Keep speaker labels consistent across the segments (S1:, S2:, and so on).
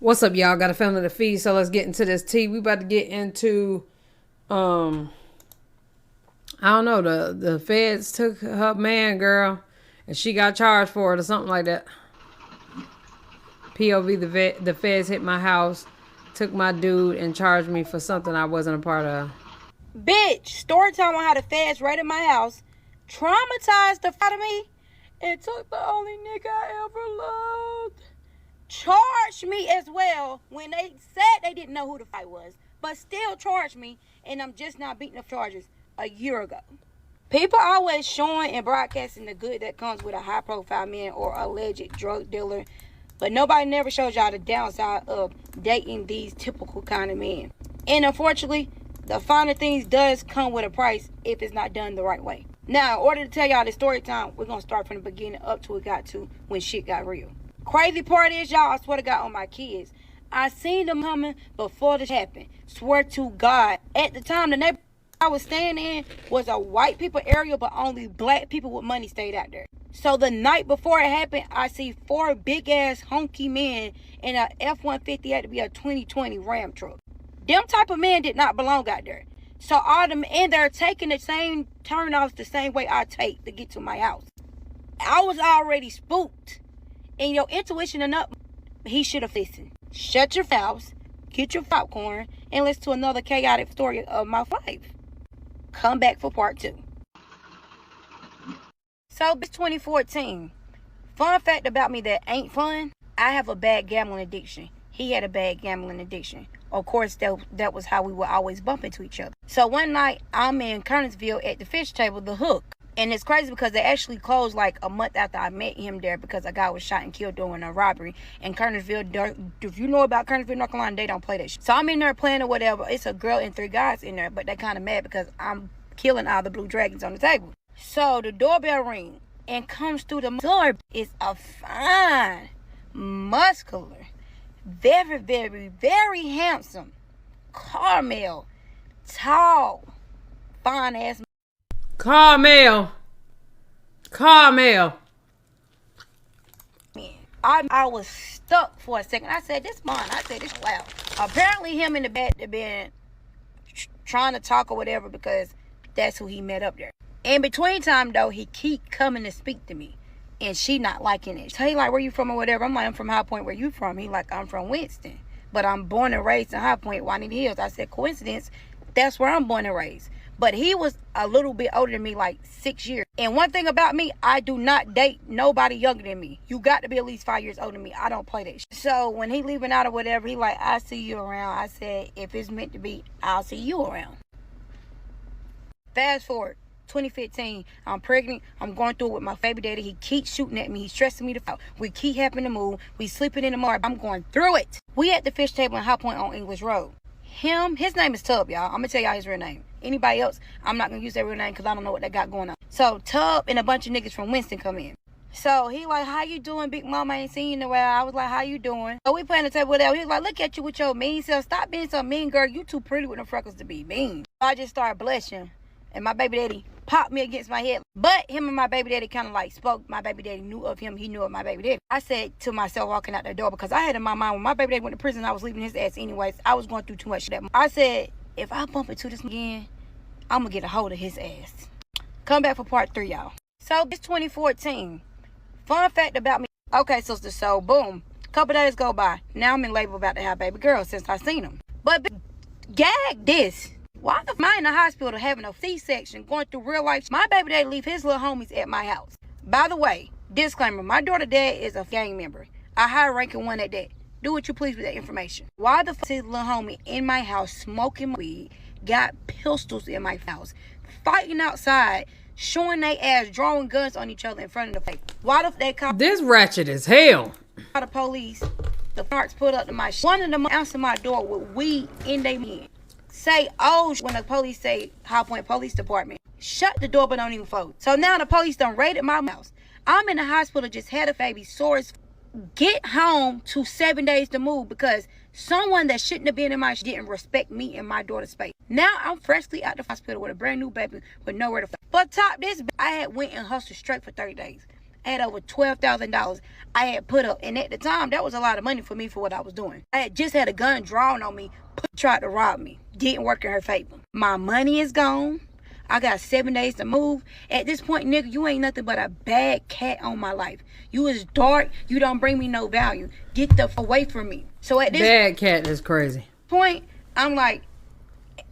S1: What's up, y'all? Got a family to feed, so let's get into this tea. We about to get into, I don't know, the feds took her man, girl, and she got charged for it or something like that. POV, the feds hit my house, took my dude, and charged me for something I wasn't a part of.
S2: Bitch, story time on how the feds raided my house, traumatized the f*** out of me, and took the only nigga I ever loved. Charged me as well when they said they didn't know who the fight was, but still charged me, and I'm just now beating the charges a year ago. People always showing and broadcasting the good that comes with a high-profile man or alleged drug dealer, but nobody never shows y'all the downside of dating these typical kind of men. And unfortunately, the finer things does come with a price if it's not done the right way. Now, in order to tell y'all the story time, we're going to start from the beginning up to it got to when shit got real. Crazy part is, y'all, I swear to God on my kids, I seen them coming before this happened. Swear to God. At the time, the neighborhood I was staying in was a white people area, but only black people with money stayed out there. So the night before it happened, I see 4 big-ass honky men in a F-150 had to be a 2020 Ram truck. Them type of men did not belong out there. So all them, and they're taking the same turnoffs the same way I take to get to my house. I was already spooked. And your intuition enough, he should have listened. Shut your mouths, get your popcorn, and listen to another chaotic story of my life. Come back for part 2. So it's 2014. Fun fact about me that ain't fun, I have a bad gambling addiction. He had a bad gambling addiction. Of course, that was how we would always bump into each other. So one night, I'm in Kernersville at the fish table, The Hook. And it's crazy because they actually closed like a month after I met him there because a guy was shot and killed during a robbery. And Kernersville, if you know about Kernersville, North Carolina, they don't play that shit. So I'm in there playing or whatever. It's a girl and 3 guys in there, but they kind of mad because I'm killing all the blue dragons on the table. So the doorbell ring and comes through the door. It's a fine, muscular, very, very, very handsome, caramel, tall, fine ass.
S1: Carmel.
S2: I was stuck for a second. I said, this mine. I said, this loud. Apparently him in the back had been trying to talk or whatever because that's who he met up there. In between time though, he keep coming to speak to me. And she not liking it. So he like, where you from or whatever? I'm like, I'm from High Point. Where you from? He like, I'm from Winston. But I'm born and raised in High Point, Juanita Hills. I said, coincidence. That's where I'm born and raised. But he was a little bit older than me, like 6 years. And one thing about me, I do not date nobody younger than me. You got to be at least 5 years older than me. I don't play that shit. So when he leaving out or whatever, he like, I see you around. I said, if it's meant to be, I'll see you around. Fast forward, 2015, I'm pregnant. I'm going through it with my baby daddy. He keeps shooting at me. He's stressing me to out. We keep having to move. We sleeping in the mud. I'm going through it. We at the fish table in High Point on English Road. His name is Tub, y'all. I'm going to tell y'all his real name. Anybody else, I'm not going to use their real name because I don't know what they got going on. So Tub and a bunch of niggas from Winston come in. So he like, how you doing, big mama? I ain't seen you in a while. I was like, how you doing? So we playing the table with that. He was like, look at you with your mean self. Stop being so mean, girl. You too pretty with them freckles to be mean. I just started blushing. And my baby daddy popped me against my head. But him and my baby daddy kind of like spoke. My baby daddy knew of him. He knew of my baby daddy. I said to myself walking out the door, because I had in my mind when my baby daddy went to prison, I was leaving his ass anyways. I was going through too much shit. I said, if I bump into this again, I'm going to get a hold of his ass. Come back for part 3, y'all. So it's 2014. Fun fact about me. Okay, sister, so boom. Couple days go by. Now I'm in labor about to have baby girl since I seen him. But gag this. Why the f*** am I in the hospital having a C-section, going through real life? My baby daddy leave his little homies at my house. By the way, disclaimer, my daughter dad is a gang member. A high-ranking one at that. Do what you please with that information. Why the f*** is his little homie in my house smoking weed, got pistols in my house, fighting outside, showing they ass, drawing guns on each other in front of the face? Why the f*** they call
S1: This ratchet as hell.
S2: the police? The parts put up to my one of them answer my door with weed in their hand. Say, oh, when the police say High Point Police Department, shut the door but don't even fold. So now the police done raided my house. I'm in the hospital, just had a baby, sore as get home to 7 days to move because someone that shouldn't have been in my didn't respect me and my daughter's space. Now I'm freshly out the hospital with a brand new baby with nowhere to. But top this, I had went and hustled straight for 30 days. I had over $12,000 I had put up. And at the time, that was a lot of money for me for what I was doing. I had just had a gun drawn on me, tried to rob me. Didn't work in her favor. My money is gone. I got 7 days to move. At this point, nigga, you ain't nothing but a bad cat on my life. You is dark. You don't bring me no value. Get the away from me. So at this
S1: bad cat is crazy.
S2: Point, I'm like,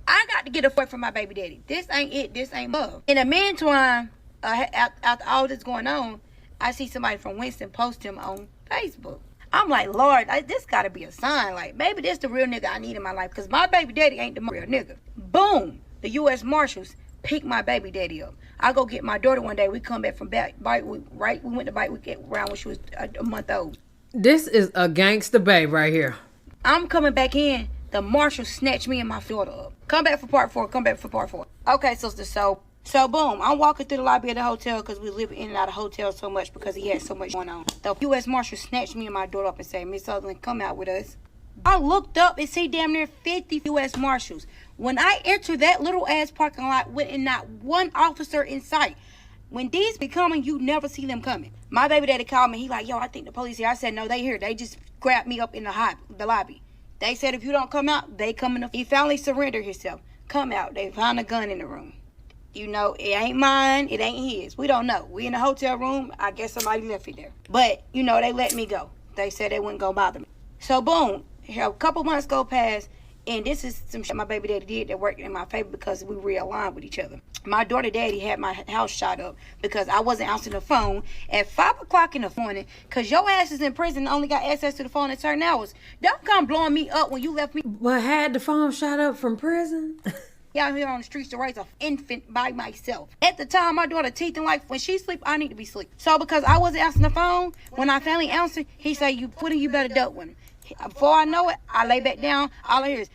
S2: I got to get away from my baby daddy. This ain't it. This ain't love. In the meantime, after all this going on, I see somebody from Winston post him on Facebook. I'm like, Lord, this got to be a sign. Like, maybe this the real nigga I need in my life. Because my baby daddy ain't the real nigga. Boom. The U.S. Marshals pick my baby daddy up. I go get my daughter one day. We come back from bike week, right? We went to bike week around when she was a month old.
S1: This is a gangster babe right here.
S2: I'm coming back in. The marshal snatched me and my daughter up. Come back for part 4. Come back for part 4. Okay, sister. So boom. I'm walking through the lobby of the hotel because we live in and out of hotels so much because he had so much going on. The U.S. Marshal snatched me and my daughter up and said, Miss Sutherland, come out with us. I looked up and see damn near 50 U.S. Marshals. When I entered that little ass parking lot with not one officer in sight. When these be coming, you never see them coming. My baby daddy called me. He like, yo, I think the police here. I said, no, they here. They just grabbed me up in the lobby. They said if you don't come out, they come in. He finally surrendered himself. Come out. They found a gun in the room. You know, it ain't mine. It ain't his. We don't know. We in the hotel room. I guess somebody left it there. But, you know, they let me go. They said they wouldn't go bother me. So, boom. A couple months go past. And this is some shit my baby daddy did that worked in my favor because we realigned with each other. My daughter daddy had my house shot up because I wasn't answering the phone at 5 o'clock in the morning because your ass is in prison and only got access to the phone at certain hours. Don't come blowing me up when you left me.
S1: But had the phone shot up from prison?
S2: Out here on the streets to raise an infant by myself. At the time, my daughter teeth and like when she sleep, I need to be asleep. So because I wasn't answering the phone, when I finally answered, he said, you better duck with him. Before I know it, I lay back down. All I hear is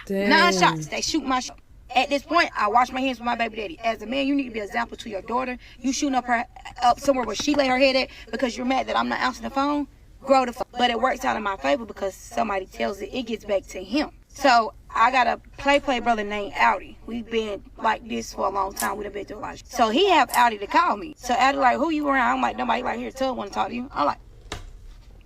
S2: 9 shots. They shoot my shot. At this point, I wash my hands with my baby daddy. As a man, you need to be an example to your daughter. You shooting up somewhere where she lay her head at because you're mad that I'm not answering the phone. Grow the fuck. But it works out in my favor because somebody tells it gets back to him. So I got a play brother named Audi. We've been like this for a long time. We've been through a lot of shit. So he have Audi to call me. So Audi like, who you around? I'm like, nobody right here. Tug want to talk to you. I'm like,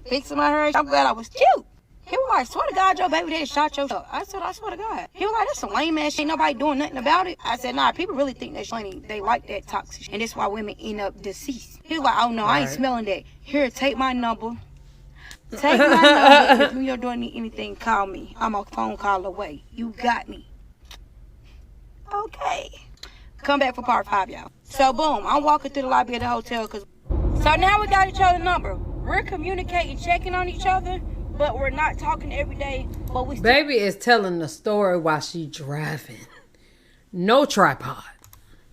S2: fix my hair. I'm glad I was cute. He was like, swear to God, your baby daddy shot your shot. I said, I swear to God. He was like, that's some lame ass shit. Ain't nobody doing nothing about it. I said, nah, people really think that's funny. They like that toxic shit. And that's why women end up deceased. He was like, oh no, I ain't smelling that. Here, take my number. Take my number. If you're doing anything, call me. I'm a phone call away. You got me. Okay. Come back for part 5, y'all. So boom, I'm walking through the lobby of the hotel. So now we got each other's number. We're communicating, checking on each other. But we're not talking every day. But we
S1: baby is telling the story while she driving. No tripod.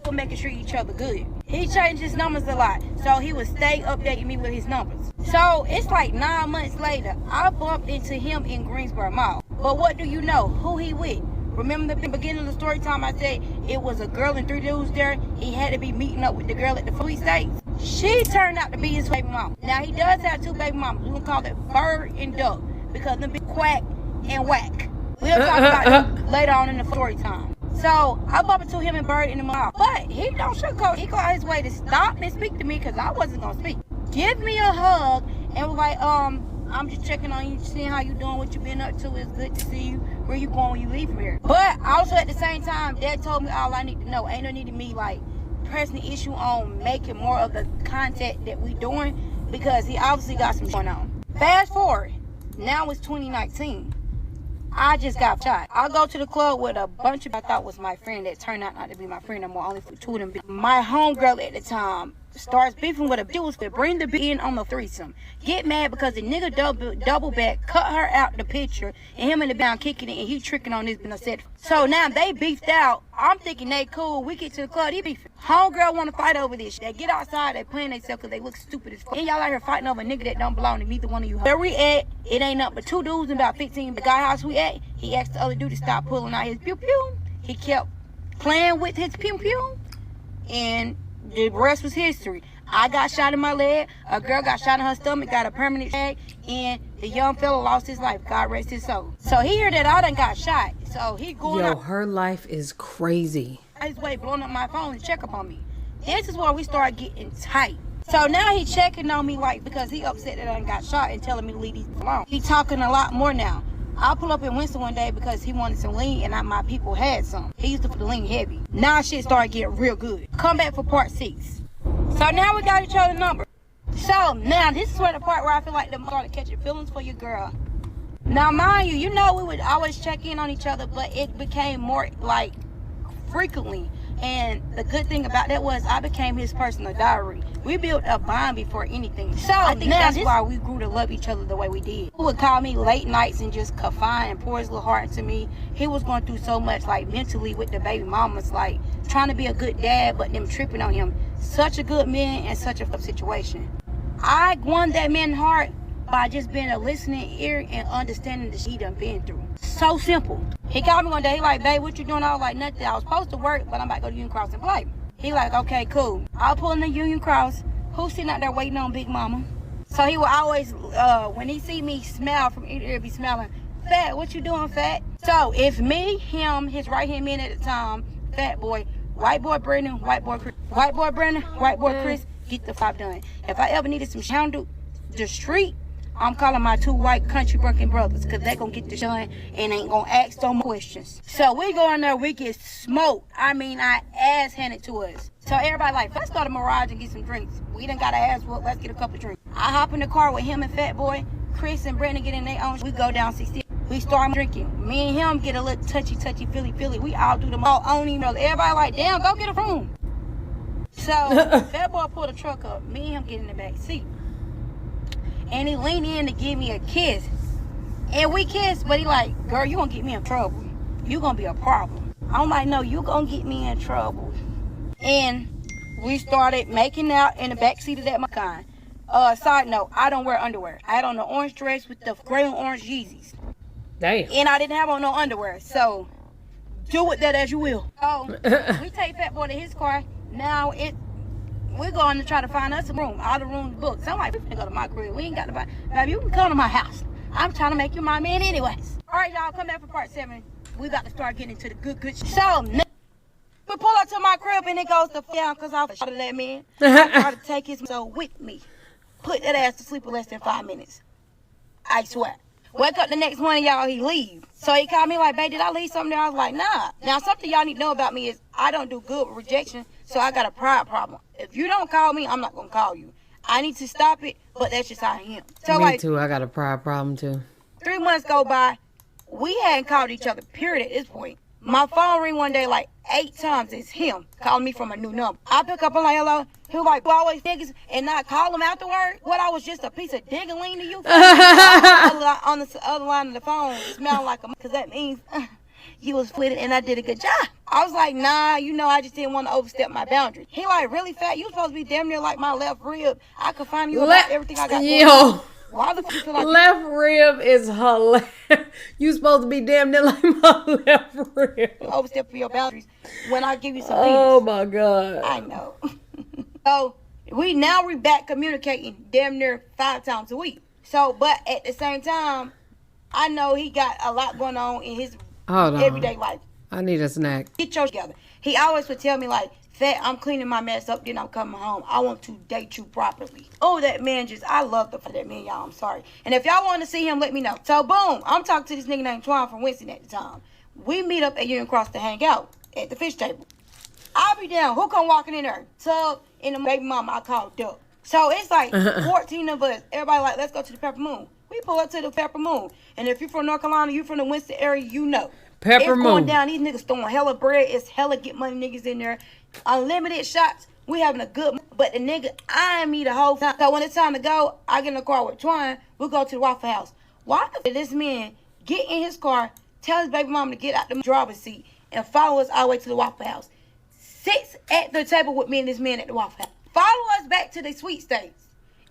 S2: We're making sure each other good. He changed his numbers a lot. So he would stay updating me with his numbers. So it's like 9 months later. I bumped into him in Greensboro Mall. But what do you know? Who he with? Remember the beginning of the story time I said it was a girl and 3 dudes there? He had to be meeting up with the girl at the Free States. She turned out to be his baby mom. Now he does have 2 baby mamas. We're gonna call it Bird and Duck because them be quack and whack. We'll talk about them later on in the story time. So I bumped into him and Bird in the mall. But he don't sugarcoat. He go out his way to stop and speak to me because I wasn't gonna speak. Give me a hug and was like, I'm just checking on you, seeing how you doing, what you been up to. It's good to see you. Where you going when you leave from here? But also at the same time, Dad told me all I need to know. Ain't no need of me like pressing the issue on making more of the content that we doing because he obviously got some going on. Fast forward, now it's 2019. I just got shot. I go to the club with a bunch of I thought was my friend that turned out not to be my friend no more. Only for 2 of them. My homegirl at the time starts beefing with a dude to bring the bitch in on the threesome. Get mad because the nigga double back, cut her out the picture, and him in the bound kicking it, and he tricking on this and said. So now they beefed out. I'm thinking they cool. We get to the club, he beefing. Homegirl want to fight over this. They get outside, they playing themselves because they look stupid as fuck. And y'all out here fighting over a nigga that don't belong to neither one of you. Where we at, it ain't nothing but 2 dudes and about 15. The guy house we at, he asked the other dude to stop pulling out his pew pew. He kept playing with his pew pew, and the rest was history. I got shot in my leg. A girl got shot in her stomach, got a permanent tag, and the young fella lost his life. God rest his soul. So he heard that I done got shot. So he going
S1: Yo, her life is crazy.
S2: his way blowing up my phone to check up on me. This is where we start getting tight. So now he checking on me like because he upset that I got shot and telling me to leave these alone. He talking a lot more now. I pull up in Winston one day because he wanted some lean and my people had some. He used to put the lean heavy. Now shit started getting real good. Come back for part 6. So now we got each other's number. So now this is where the part where I feel like them started catching feelings for your girl. Now mind you, you know we would always check in on each other, but it became more like frequently. And the good thing about that was I became his personal diary. We built a bond before anything. So I think that's why we grew to love each other the way we did. He would call me late nights and just confide and pour his little heart into me. He was going through so much like mentally with the baby mamas, like trying to be a good dad, but them tripping on him. Such a good man and such a situation. I won that man's heart by just being a listening ear and understanding the shit he done been through. So simple. He called me one day, he like, babe, what you doing? I was like, nothing. I was supposed to work, but I'm about to go to Union Cross and play. He like, okay, cool. I'll pull in the Union Cross. Who's sitting out there waiting on Big Mama? So he will always, when he see me smile from ear to ear, be smiling, Fat, what you doing, Fat? So if me, him, his right-hand man at the time, Fat Boy, white boy Brandon, white boy Chris, white boy Brandon, white boy Chris, get the five done. If I ever needed some hound the street, I'm calling my 2 white country working brothers because they gonna get the done and ain't gonna ask no more questions. So we go in there, we get smoked. I mean, our ass handed to us. So everybody like, let's go to Mirage and get some drinks. We done got our ass whooped, let's get a couple drinks. I hop in the car with him and Fat Boy. Chris and Brandon get in their own. We go down 60. We start drinking. Me and him get a little touchy, feely. We all do them all on each other. Everybody like, damn, go get a room. So Fat Boy pulled the truck up. Me and him get in the back seat. And he leaned in to give me a kiss. And we kissed, but he like, girl, you gonna get me in trouble. You gonna be a problem. I'm like, no, you gonna get me in trouble. And we started making out in the back seat of that Macan. Side note, I don't wear underwear. I had on the orange dress with the gray and orange Yeezys.
S1: Damn.
S2: And I didn't have on no underwear. So do with that as you will. So we take Fat Boy to his car. Now we're going to try to find us a room. All the rooms booked. So I'm like, we finna go to my crib. We ain't got to buy. Baby, you can come to my house. I'm trying to make you my man anyways. All right, y'all, come back for part 7. We about to start getting into the good shit. So we pull up to my crib and it goes to down because I was shot at that man. I try to take his so with me. Put that ass to sleep in less than 5 minutes. I swear. Wake up the next morning, y'all, he leave. So he called me like, babe, did I leave something there? I was like, nah. Now, something y'all need to know about me is I don't do good with rejection, so I got a pride problem. If you don't call me, I'm not going to call you. I need to stop it, but that's just how I am. So,
S1: Me too. I got a pride problem, too.
S2: 3 months go by. We hadn't called each other, period, at this point. My phone ring one day like 8 times. It's him calling me from a new number. I pick up, I'm like, hello. He was like, always niggas and not call him afterward. What, I was just a piece of dingling to you? On the other line of the phone, smell like a, because that means you was flitted and I did a good job. I was like, nah, you know, I just didn't want to overstep my boundaries. He like, really, Fat? You supposed to be damn near like my left rib. I could find you about everything I got going on. Why the fuck you feel like
S1: left rib is hilarious. You supposed to be damn near like my left rib.
S2: Overstep your boundaries when I give you some
S1: Oh
S2: penis.
S1: my God.
S2: I know. So we back communicating damn near 5 times a week. So, but at the same time, I know he got a lot going on in his everyday life.
S1: I need a snack.
S2: Get yours together. He always would tell me like, Fat, I'm cleaning my mess up, then I'm coming home. I want to date you properly. Oh, that man I love that man, y'all. I'm sorry. And if y'all want to see him, let me know. So, boom, I'm talking to this nigga named Twan from Winston at the time. We meet up at Union Cross to hang out at the fish table. I'll be down. Who come walking in there? Tub and the baby mama I call Duck. So, it's like 14 of us. Everybody like, let's go to the Pepper Moon. We pull up to the Pepper Moon. And if you're from North Carolina, you're from the Winston area, you know.
S1: Pepper Moon.
S2: Going down. These niggas throwing hella bread. It's hella get money niggas in there. Unlimited shots. We having a good, but the nigga eyeing me the whole time. So when it's time to go, I get in the car with Twine. We go to the Waffle House. Why did this man get in his car, tell his baby mama to get out the driver's seat, and follow us all the way to the Waffle House? Sits at the table with me and this man at the Waffle House. Follow us back to the sweet states.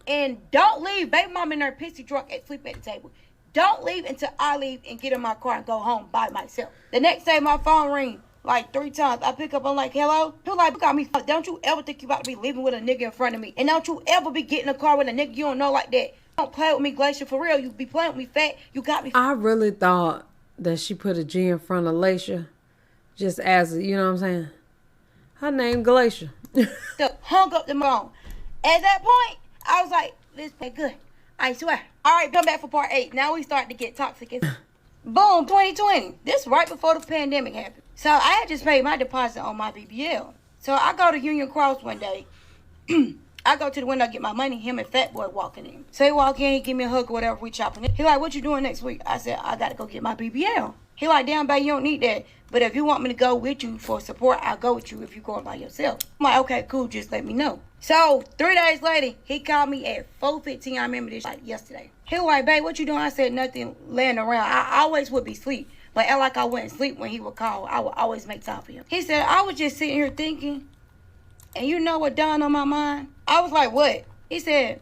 S2: And don't leave. Baby mama in there pissy drunk at sleep at the table. Don't leave until I leave and get in my car and go home by myself. The next day, my phone rings. Like 3 times. I pick up, I'm like, hello? He like, look at me. Don't you ever think you about to be living with a nigga in front of me. And don't you ever be getting a car with a nigga you don't know like that. Don't play with me, Glacier, for real. You be playing with me, Fat. You got me.
S1: I really thought that she put a G in front of Glacier. Just as, you know what I'm saying? Her name Glacier.
S2: So hung up the phone. At that point, I was like, this is good. I swear. All right, come back for part 8. Now we start to get toxic. Boom, 2020. This right before the pandemic happened. So I had just paid my deposit on my BBL. So I go to Union Cross one day. I go to the window to get my money. Him and Fat Boy walking in. So he walk in, he give me a hug or whatever, we chopping it. He like, what you doing next week? I said, I got to go get my BBL. He like, damn, babe, you don't need that. But if you want me to go with you for support, I'll go with you if you going by yourself. I'm like, okay, cool, just let me know. So 3 days later, he called me at 4:15. I remember this like yesterday. He was like, babe, what you doing? I said, nothing, laying around. I always would be asleep. But act like I wouldn't sleep when he would call. I would always make time for him. He said, I was just sitting here thinking, and you know what dawned on my mind? I was like, what? He said,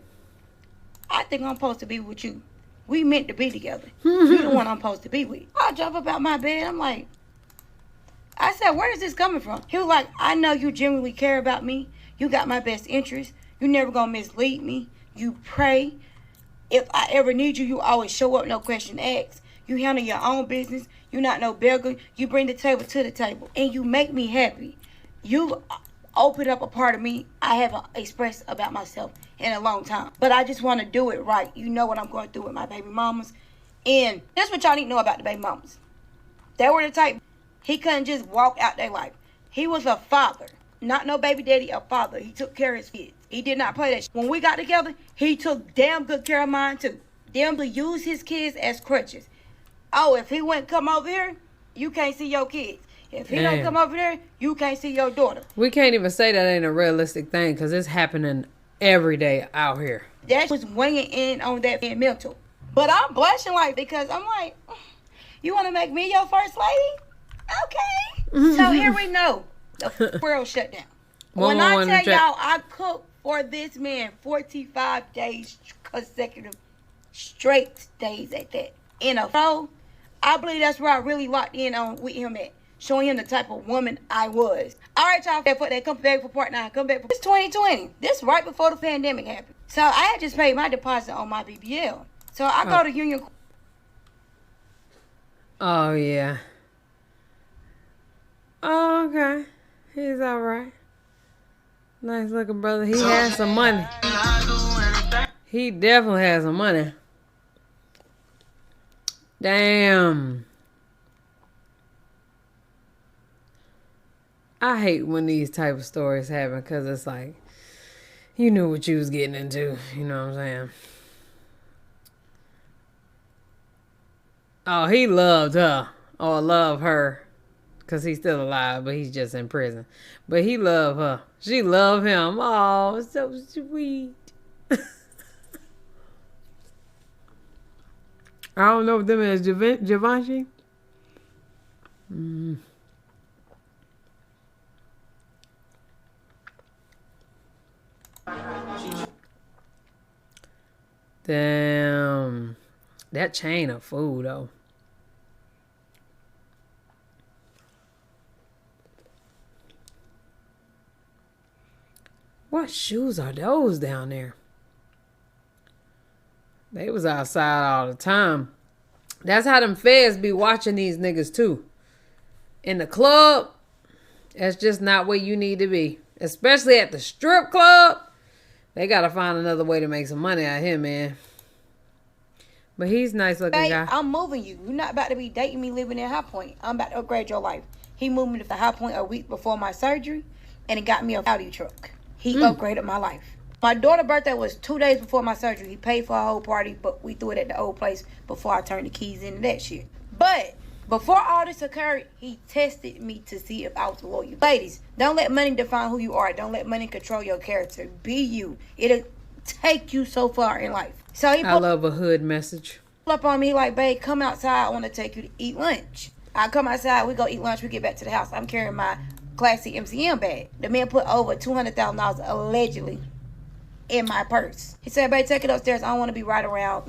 S2: I think I'm supposed to be with you. We meant to be together. You the one I'm supposed to be with. I jump up out my bed. I'm like, I said, where is this coming from? He was like, I know you genuinely care about me. You got my best interest. You never gonna mislead me. You pray. If I ever need you, you always show up, no question asked. You handle your own business. You not no beggar. You bring the table to the table. And you make me happy. You open up a part of me I haven't expressed about myself in a long time. But I just want to do it right. You know what I'm going through with my baby mamas. And that's what y'all need to know about the baby mamas. They were the type, he couldn't just walk out their life. He was a father. Not no baby daddy, a father. He took care of his kids. He did not play that shit. When we got together, he took damn good care of mine too. Damn to use his kids as crutches. Oh, if he wouldn't come over here, you can't see your kids. If he don't come over there, you can't see your daughter.
S1: We can't even say that ain't a realistic thing because it's happening every day out here.
S2: That was weighing in on that mental. But I'm blushing like because I'm like, you want to make me your first lady? Okay. So here we know the world shut down. When I tell y'all I cooked for this man 45 days consecutive straight days at that. In a row, I believe that's where I really locked in on with him at. Showing him the type of woman I was. All right, y'all. Come back for part 9. Come back for... It's 2020. This right before the pandemic happened. So I had just paid my deposit on my BBL. So I go to Union...
S1: Oh, yeah. Oh, okay. He's all right. Nice looking brother. He has some money. He definitely has some money. Damn. I hate when these type of stories happen because it's like, you knew what you was getting into. You know what I'm saying? Oh, he loved her. Or loved her. Because he's still alive, but he's just in prison. But he loved her. She loved him. Oh, so sweet. I don't know if them is Givenchy. Damn. That chain of food, though. What shoes are those down there? They was outside all the time. That's how them feds be watching these niggas, too. In the club, that's just not where you need to be. Especially at the strip club. They got to find another way to make some money out here, man. But he's a nice looking guy.
S2: I'm moving you. You're not about to be dating me living in High Point. I'm about to upgrade your life. He moved me to the High Point a week before my surgery. And it got me a Audi truck. He upgraded my life. My daughter's birthday was 2 days before my surgery. He paid for a whole party, but we threw it at the old place before I turned the keys into that shit. But before all this occurred, he tested me to see if I was loyal. Ladies, don't let money define who you are. Don't let money control your character. Be you. It'll take you so far in life. So I
S1: love a hood message.
S2: Up on me like, babe, come outside. I want to take you to eat lunch. I come outside. We go eat lunch. We get back to the house. I'm carrying my classic MCM bag. The man put over $200,000 allegedly in my purse. He said, babe, take it upstairs. I don't want to be right around,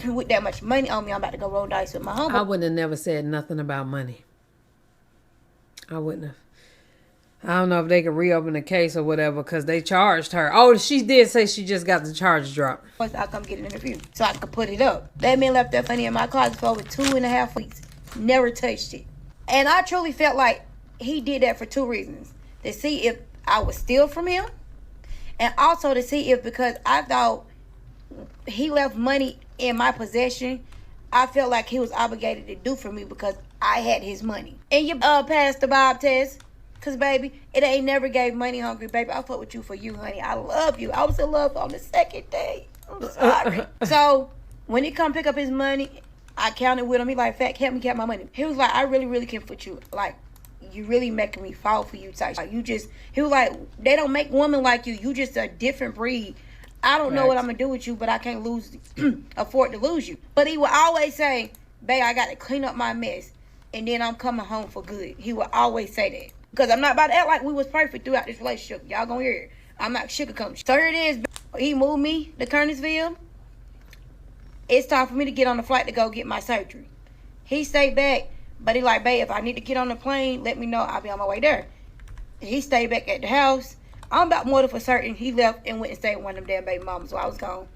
S2: with that much money on me. I'm about to go roll dice with my homie.
S1: I wouldn't have never said nothing about money. I wouldn't have. I don't know if they could reopen the case or whatever because they charged her. Oh, she did say she just got the charge dropped.
S2: Once I come get an interview so I could put it up. That man left that money in my closet for over 2.5 weeks. Never touched it. And I truly felt like he did that for 2 reasons. To see if I would steal from him. And also to see if, because I thought he left money in my possession, I felt like he was obligated to do for me because I had his money. And you passed the Bob test. Because, baby, it ain't never gave money hungry, baby. I fuck with you for you, honey. I love you. I was in love on the second day. I'm sorry. So, when he come pick up his money, I counted with him. He like, Fat, help me get my money. He was like, I really, really can't put you. Like, you really making me fall for you type. Like, you just, he was like, they don't make women like you. You just a different breed. I don't know what I'm going to do with you, but I can't afford to lose you. But he would always say, babe, I got to clean up my mess. And then I'm coming home for good. He would always say that. Because I'm not about to act like we was perfect throughout this relationship. Y'all gonna hear it. I'm not sugarcoating. So here it is. He moved me to Kernersville. It's time for me to get on the flight to go get my surgery. He stayed back, but he like, babe, if I need to get on the plane, let me know. I'll be on my way there. He stayed back at the house. I'm about more than for certain. He left and went and stayed with one of them damn baby mamas. So I was gone.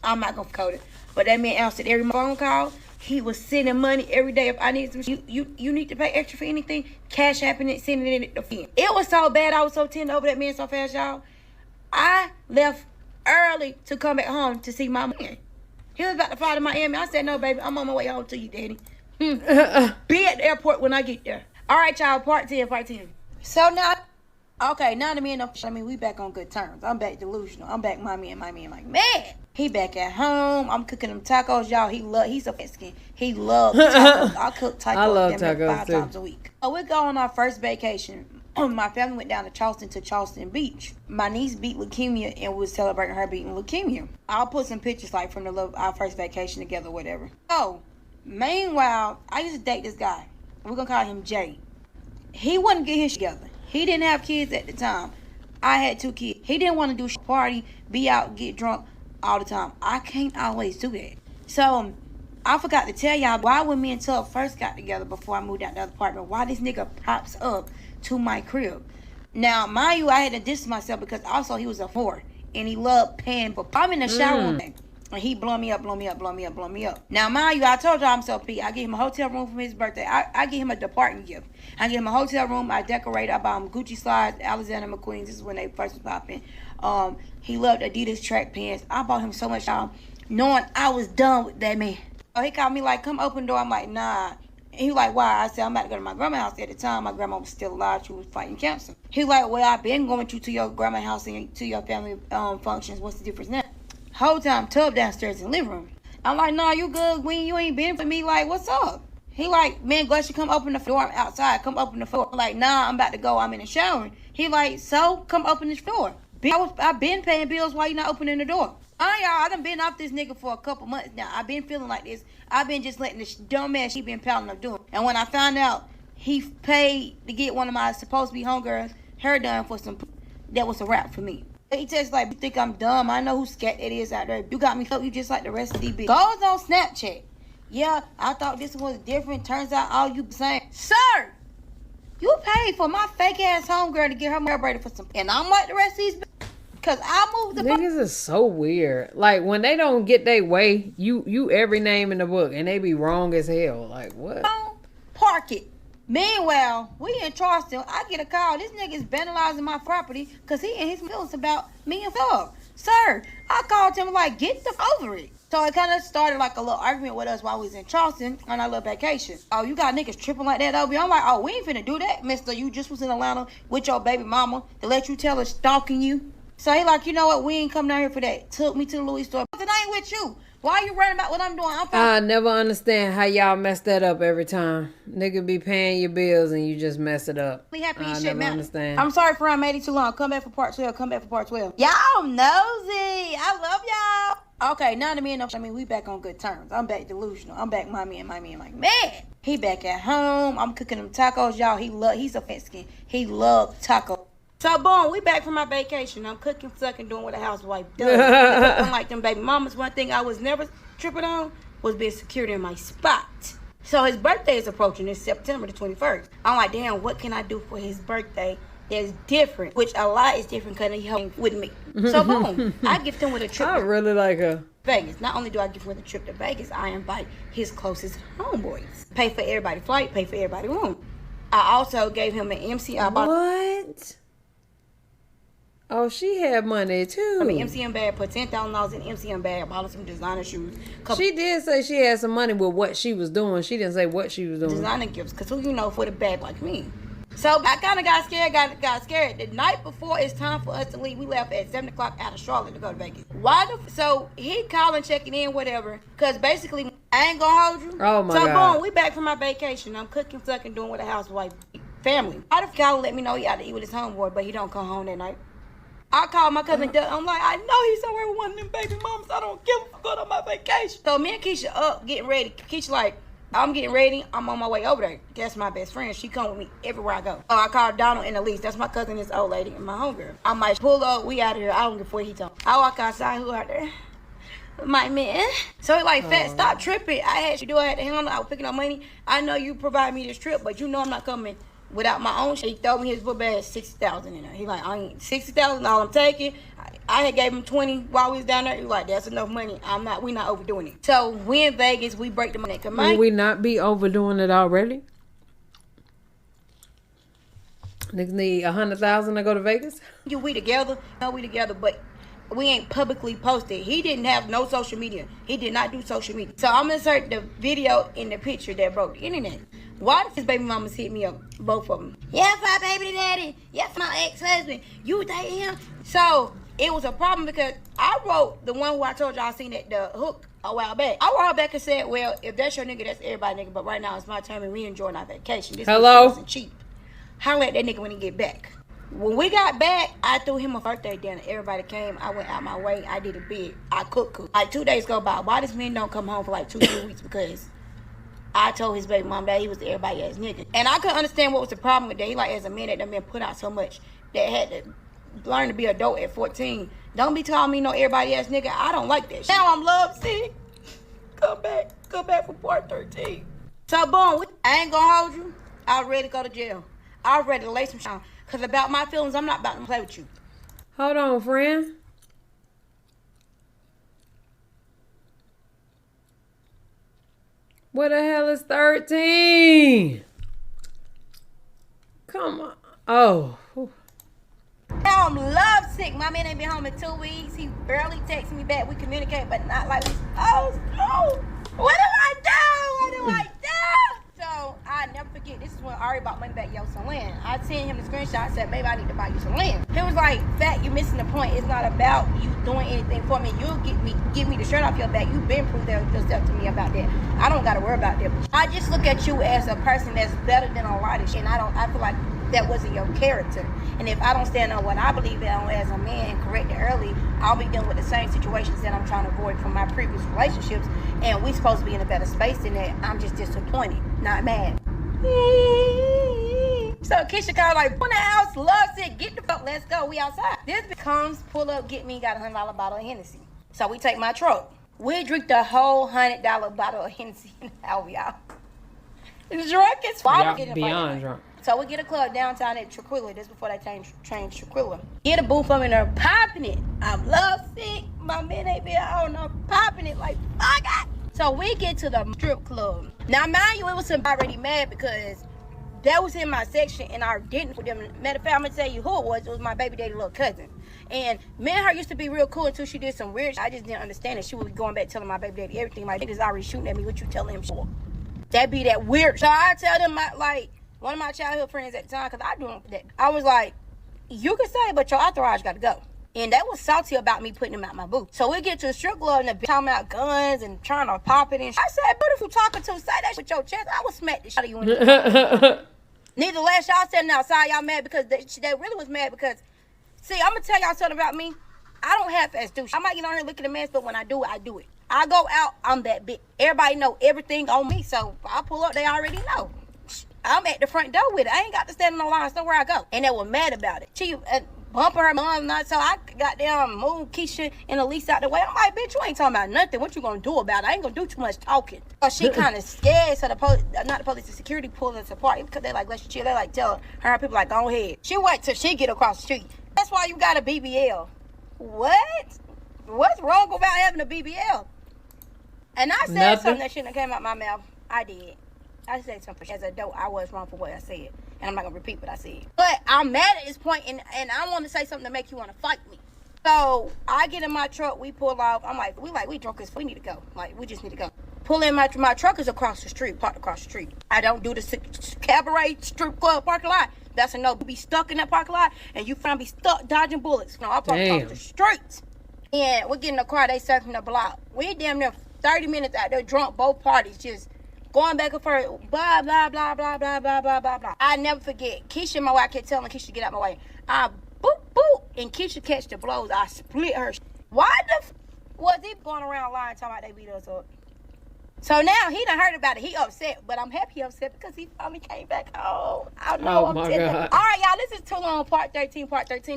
S2: I'm not gonna code it. But that man answered every phone call. He was sending money every day. If I need some, you need to pay extra for anything, cash happening, sending it at the fee. It was so bad. I was so tender over that man so fast, y'all. I left early to come back home to see my man. He was about to fly to Miami. I said, no, baby, I'm on my way home to you, daddy. Be at the airport when I get there. All right, y'all, part 10. So now, okay, now the man, we back on good terms. I'm back delusional. I'm back my man. Like, man. He back at home. I'm cooking them tacos, y'all. He's a Mexican. He loves tacos. I cook tacos.
S1: I love tacos
S2: 5
S1: too.
S2: times a week. So we're going on our first vacation. My family went down to Charleston Beach. My niece beat leukemia and we was celebrating her beating leukemia. I'll put some pictures like from our first vacation together, whatever. So, meanwhile, I used to date this guy. We're gonna call him Jay. He wouldn't get his together. He didn't have kids at the time. I had 2 kids. He didn't want to do party, be out, get drunk all the time. I can't always do that. So, I forgot to tell y'all why when me and Tub first got together before I moved out to the other apartment, why this nigga pops up to my crib. Now, mind you, I had to distance myself because also he was a whore and he loved paying. But I'm in the shower one day and he blow me up. Now, mind you, I told y'all I'm so P. I give him a hotel room for his birthday. I give him a departing gift. I give him a hotel room. I decorate. I buy him Gucci slides, Alexander McQueen's. This is when they first was popping. He loved Adidas track pants. I bought him so much, y'all, knowing I was done with that man. So he called me like, come open the door. I'm like, nah. And he was like, why? I said, I'm about to go to my grandma's house. At the time, my grandma was still alive. She was fighting cancer. He was like, well, I've been going with you to your grandma's house and to your family functions. What's the difference now? Whole time, Tub downstairs in the living room. I'm like, nah, you good, When you ain't been for me. Like, what's up? He like, man, Glass, you come open the door. I'm outside. Come open the door. I'm like, nah, I'm about to go. I'm in the shower. He like, so come open this door. I've been paying bills. Why you not opening the door? Y'all, I done been off this nigga for a couple months now. I've been feeling like this. I've been just letting this dumb ass she been piling up doing. And when I found out he paid to get one of my supposed to be homegirls hair done for some, that was a wrap for me. He just like, you think I'm dumb? I know who scat it is out there. You got me fucked you just like the rest of these bitches. Goes on Snapchat. Yeah, I thought this was different. Turns out all you saying, sir, you paid for my fake ass homegirl to get her hair braided for some, and I'm like the rest of these bitches. Cause I moved the
S1: niggas is so weird. Like when they don't get their way, you every name in the book and they be wrong as hell. Like what?
S2: Park it. Meanwhile, we in Charleston. I get a call. This nigga is vandalizing my property because he and his feelings about me and Thug. Sir, I called him like, get the over it. So it kind of started like a little argument with us while we was in Charleston on our little vacation. Oh, you got niggas tripping like that, Obi? I'm like, oh, we ain't finna do that, mister. You just was in Atlanta with your baby mama to let you tell her stalking you. So he like, you know what? We ain't come down here for that. Took me to the Louis store. But I ain't with you. Why you running about what I'm doing?
S1: I never understand how y'all mess that up every time. Nigga be paying your bills and you just mess it up. I never understand.
S2: I'm sorry for I made it too long. Come back for part 12. Y'all nosy. I love y'all. Okay, now the man, we back on good terms. I'm back delusional. I'm back my man. Like, man. He back at home. I'm cooking them tacos, y'all. He's a Mexican. He loves tacos. So, boom, we back from my vacation. I'm cooking, sucking, doing what a housewife does. Unlike them baby mamas, one thing I was never tripping on was being secured in my spot. So, his birthday is approaching. It's September the 21st. I'm like, damn, what can I do for his birthday that's different? Which a lot is different because he hung with me. So, boom, I gift him with a trip.
S1: I really like her.
S2: Vegas. Not only do I give him with a trip to Vegas, I invite his closest homeboys. Pay for everybody's flight, pay for everybody's room. I also gave him an MC.
S1: What? Oh, she had money too.
S2: I mean, MCM bag, put $10,000 in MCM bag, bought some designer shoes.
S1: She did say she had some money with what she was doing. She didn't say what she was doing.
S2: Designer gifts, because who you know for the bag like me. So I kind of got scared. The night before it's time for us to leave, we left at 7 o'clock out of Charlotte to go to Vegas. So he calling, checking in, whatever. Because basically, I ain't gonna hold you.
S1: Oh my
S2: God.
S1: God.
S2: Boom, we back from my vacation. I'm cooking, fucking, doing with a housewife family. I the call let me know he had to eat with his homeboy, but he don't come home that night. I called my cousin Doug. I'm like, I know he's somewhere with one of them baby mamas. I don't give a fuck going on my vacation. So me and Keisha up, getting ready. Keisha like, I'm getting ready. I'm on my way over there. That's my best friend. She come with me everywhere I go. I called Donald and Elise. That's my cousin, this old lady, and my homegirl. I might pull up. We out of here. I don't give a fuck he talking. I walk outside. Who out there? My man. So he like, Fat, stop tripping. I had to handle. I was picking up money. I know you provide me this trip, but you know I'm not coming without my own shit. He throw me his book bag, $60,000 in there. He like, I ain't $60,000. All I'm taking. I had gave him 20 while we was down there. He was like, that's enough money. We not overdoing it. So we in Vegas, we break the money.
S1: Will we not be overdoing it already? Niggas need 100,000 to go to Vegas.
S2: We together? No, we together, but we ain't publicly posted. He didn't have no social media. He did not do social media. So I'm gonna insert the video in the picture that broke the internet. Why did his baby mamas hit me up? Both of them. Yeah, my baby daddy. Yes, my ex-husband. You dating him? So it was a problem because I wrote the one who I told y'all seen at the hook a while back. I wrote back and said, well, if that's your nigga, that's everybody nigga. But right now it's my time and we enjoying our vacation. This wasn't cheap. Holla at that nigga when he get back. When we got back, I threw him a birthday dinner. Everybody came. I went out my way. I did a big. I cooked. Like 2 days go by. Why this man don't come home for like 2-3 weeks? Because I told his baby mom that he was everybody ass nigga. And I couldn't understand what was the problem with that. He like, as a man that done been put out so much, that had to learn to be an adult at 14. Don't be telling me no everybody ass nigga. I don't like that shit. Now I'm lovesick. Come back for part 13. So boom, I ain't gonna hold you. I was ready to go to jail. I was ready to lay some shit on. Cause about my feelings, I'm not about to play with you.
S1: Hold on, friend. What the hell is 13? Come on. Oh.
S2: Now I'm lovesick. My man ain't been home in 2 weeks. He barely texts me back. We communicate, but not like we supposed to. What do I do? So I never forget. This is when Ari bought money back, some land. I sent him the screenshot. I said, baby, I need to buy you some land. He was like, Fat, you missing the point. It's not about you doing anything for me. You'll give me the shirt off your back. You've been proved yourself to me about that. I don't gotta worry about that. I just look at you as a person that's better than a lot of shit. And I feel like that wasn't your character. And if I don't stand on what I believe in as a man and correct it early, I'll be dealing with the same situations that I'm trying to avoid from my previous relationships. And we supposed to be in a better space than that. I'm just disappointed, not mad. So Keisha called like, "Put the house, loves it. Get the fuck, let's go. We outside." This becomes pull up, get me, got $100 bottle of Hennessy. So we take my truck. We drink the whole $100 bottle of Hennessy. How we out? Drunk as fuck.
S1: Beyond drunk.
S2: So we get a club downtown at Tranquilla. This before they changed Tranquilla. Get a booth up in there, popping it. I'm lovesick. My man ain't been on. I'm popping it like fuck it. So we get to the strip club. Now mind you, it was already mad because that was in my section and I didn't with them. Matter of fact, I'm gonna tell you who it was. It was my baby daddy little cousin. And me and her used to be real cool until she did some weird shit. I just didn't understand it. She was going back telling my baby daddy everything. My niggas already shooting at me. What you telling him for? That be that weird. So I tell them one of my childhood friends at the time, because I do that. I was like, you can say, but your entourage got to go. And that was salty about me putting him out my booth. So we get to the strip club and they're talking about guns and trying to pop it. And I said, but if you talking to, say that shit with your chest, I would smack the shit out of you. Nevertheless, y'all standing outside, y'all mad because they really was mad because, see, I'm going to tell y'all something about me. I don't half-ass do shit. I might get on here looking a mess, but when I do it, I do it. I go out, I'm that bitch. Everybody know everything on me, so I pull up, they already know. I'm at the front door with it. I ain't got to stand in no line somewhere I go. And they were mad about it. She bumping her mom, so I goddamn moved Keisha and Elise out the way. I'm like, bitch, you ain't talking about nothing. What you gonna do about it? I ain't gonna do too much talking. So she kind of scared, so the police, the security pulled us apart because they like, let's chill. They like tell her people like, go ahead. She wait till she get across the street. That's why you got a BBL. What? What's wrong about having a BBL? And I said something that shouldn't have came out my mouth. I did. I said something. As an adult, I was wrong for what I said. And I'm not going to repeat what I said. But I'm mad at this point, and I want to say something to make you want to fight me. So I get in my truck, we pull off. I'm like, we drunk as we need to go. Like, we just need to go. Pull in my truck is across the street, parked across the street. I don't do the cabaret strip club parking lot. That's a no. Be stuck in that parking lot, and you find me stuck dodging bullets. No, I park across the street. And we get in the car, they surfing the block. We damn near 30 minutes out there drunk, both parties just going back and forth, blah, blah, blah, blah, blah, blah, blah, blah, blah. I never forget. Keisha, my wife, I kept telling Keisha to get out my way. I boop, boop, and Keisha catch the blows. I split her. Why was he going around lying talking about they beat us up? So now he done heard about it. He upset, but I'm happy he upset because he finally came back home. I know I'm telling. All right, y'all, this is too long. Part 13.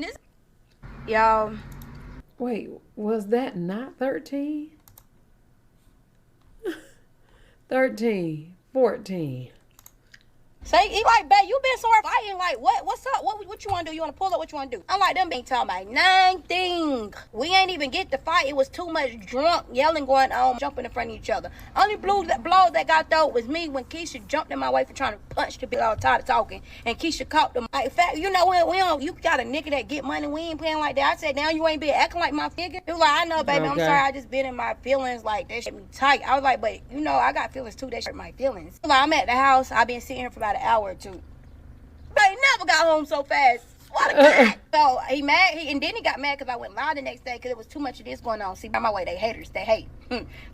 S2: This, y'all.
S1: Wait, was that not 13? 13, 14.
S2: So he like, babe, you been somewhere fighting. Like, what's up? What you want to do? You want to pull up? What you want to do? I'm like, them ain't talking about nothing. We ain't even get to fight. It was too much drunk yelling going on, jumping in front of each other. Only blow that got through was me when Keisha jumped in my way for trying to punch the bitch. I was tired of talking, and Keisha caught them. Like, fact, you know when we don't, you got a nigga that get money. We ain't playing like that. I said, now you ain't been acting like my nigga. He was like, I know, baby. Okay. I'm sorry. I just been in my feelings. Like, that shit me tight. I was like, but you know, I got feelings too. That shit my feelings. Like, I'm at the house. I've been sitting here for about an hour or two. But he never got home so fast. What a guy. So he mad. And then he got mad because I went live the next day because there was too much of this going on. See, by my way, they haters. They hate.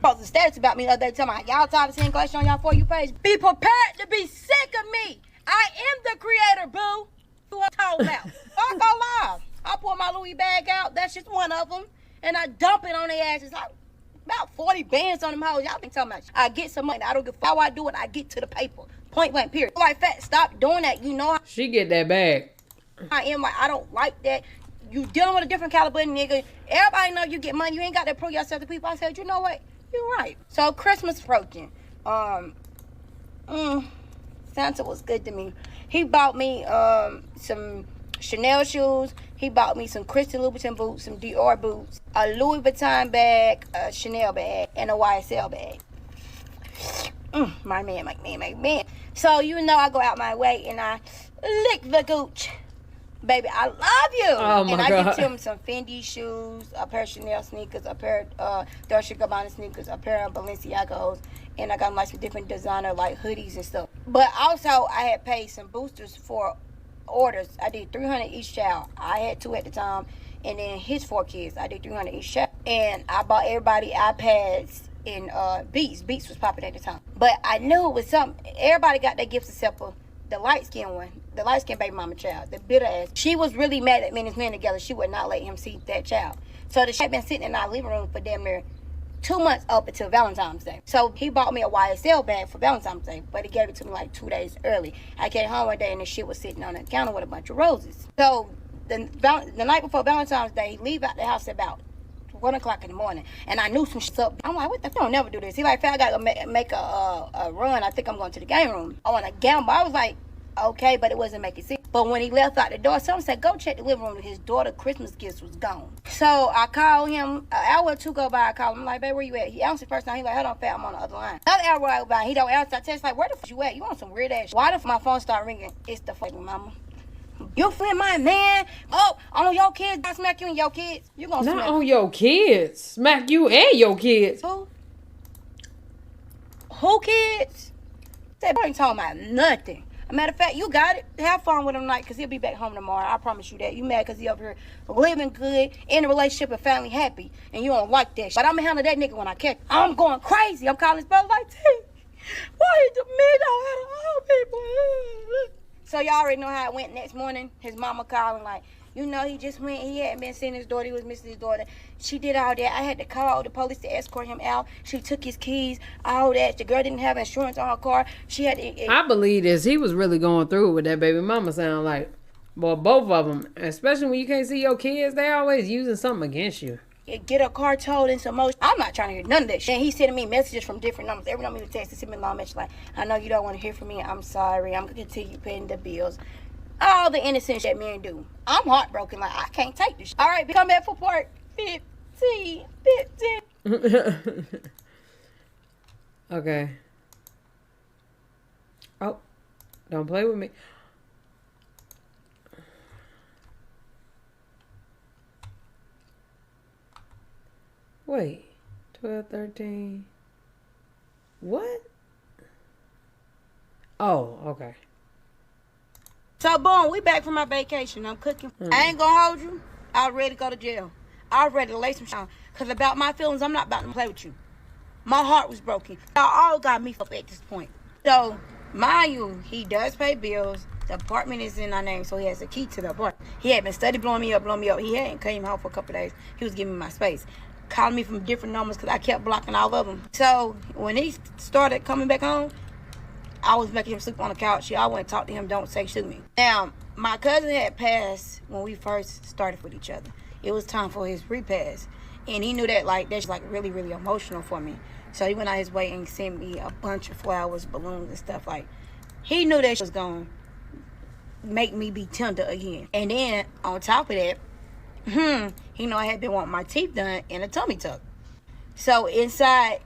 S2: Posted status about me the other day telling me, y'all tired of seeing question on y'all For You page. Be prepared to be sick of me. I am the creator, boo. Who I'm talking about. I go live. I pull my Louis bag out. That's just one of them. And I dump it on their asses. About 40 bands on them hoes. Y'all been talking about shit. I get some money. I don't give a fuck how I do it. I get to the paper. Point blank, period. Like, fat, stop doing that. You know how
S1: she get that bag.
S2: I am. Like, I don't like that. You dealing with a different caliber nigga. Everybody know you get money. You ain't got to prove yourself to people. I said, you know what? You're right. So Christmas approaching. Santa was good to me. He bought me some Chanel shoes. He bought me some Christian Louboutin boots, some Dior boots, a Louis Vuitton bag, a Chanel bag, and a YSL bag. My man. So, you know, I go out my way and I lick the gooch. Baby, I love you.
S1: Oh, my
S2: and I
S1: God.
S2: get him some Fendi shoes, a pair of Chanel sneakers, a pair of Dolce & Gabbana sneakers, a pair of Balenciagos, and I got him like some different designer like hoodies and stuff. But also, I had paid some boosters for orders. I did 300 each child. I had 2 at the time, and then his 4 kids. I did 300 each child. And I bought everybody iPads and Beats. Beats was popping at the time. But I knew it was something. Everybody got their gifts except for the light-skinned one. The light-skinned baby mama child. The bitter ass. She was really mad at me and his man together. She would not let him see that child. So the shit had been sitting in our living room for damn near 2 months up until Valentine's Day. So he bought me a YSL bag for Valentine's Day, but he gave it to me like 2 days early. I came home one day and the shit was sitting on the counter with a bunch of roses. So the night before Valentine's Day, he leave out the house at about 1 o'clock in the morning, and I knew some shit's up. I'm like, what the fuck? I don't never do this. He like, I gotta make a run. I think I'm going to the game room. I want to gamble. I was like, okay, but it wasn't making sense. But when he left out the door, someone said, go check the living room. His daughter's Christmas gifts was gone. So I called him. An hour or two go by, I called him. I'm like, babe, where you at? He answered first time. He like, hold on, fat, I'm on the other line. Another hour go by, he don't answer. I text like, where the fuck you at? You on some weird ass shit. Why the fuck my phone start ringing? It's the fucking mama. You feel my man? Oh, on your kids, I smack you and your kids. You gonna
S1: not
S2: smack
S1: on your kids. Smack you and your kids.
S2: Who kids? That boy ain't talking about nothing. A matter of fact, you got it. Have fun with him tonight, because he'll be back home tomorrow. I promise you that. You mad because he up here living good, in a relationship, and family happy, and you don't like that shit. But I'm going to handle that nigga when I catch him. I'm going crazy. I'm calling his brother like, T, why the men don't have all people? So y'all already know how it went next morning. His mama calling like, you know, he just went. He hadn't been seeing his daughter. He was missing his daughter. She did all that. I had to call the police to escort him out. She took his keys, all that. The girl didn't have insurance on her car. She had to...
S1: I believe this. He was really going through it with that baby mama sound like. Well, both of them. Especially when you can't see your kids. They're always using something against you.
S2: Get a car towed and some more. I'm not trying to hear none of that shit. And he's sending me messages from different numbers. Every number he texts, he send me a long message like, I know you don't want to hear from me. I'm sorry. I'm going to continue paying the bills. All the innocent shit men do. I'm heartbroken. Like, I can't take this shit. All right, come back for part 15.
S1: Okay. Oh, don't play with me. Wait, 12, 13. What? Oh, okay.
S2: So, boom, we back from my vacation. I'm cooking. I ain't gonna hold you. I was ready to go to jail. I was ready to lay some shit on. Because about my feelings, I'm not about to play with you. My heart was broken. Y'all all got me up at this point. So, mind you, he does pay bills. The apartment is in our name, so he has a key to the apartment. He had been steady blowing me up. He hadn't came home for a couple of days. He was giving me my space. Calling me from different numbers because I kept blocking all of them. So, when he started coming back home, I was making him sleep on the couch. I went and talked to him, don't say shoot me. Now, my cousin had passed when we first started with each other. It was time for his repass. And he knew that that's really, really emotional for me. So he went out his way and sent me a bunch of flowers, balloons, and stuff. He knew that was going to make me be tender again. And then, on top of that, he knew I had been wanting my teeth done and a tummy tuck. So inside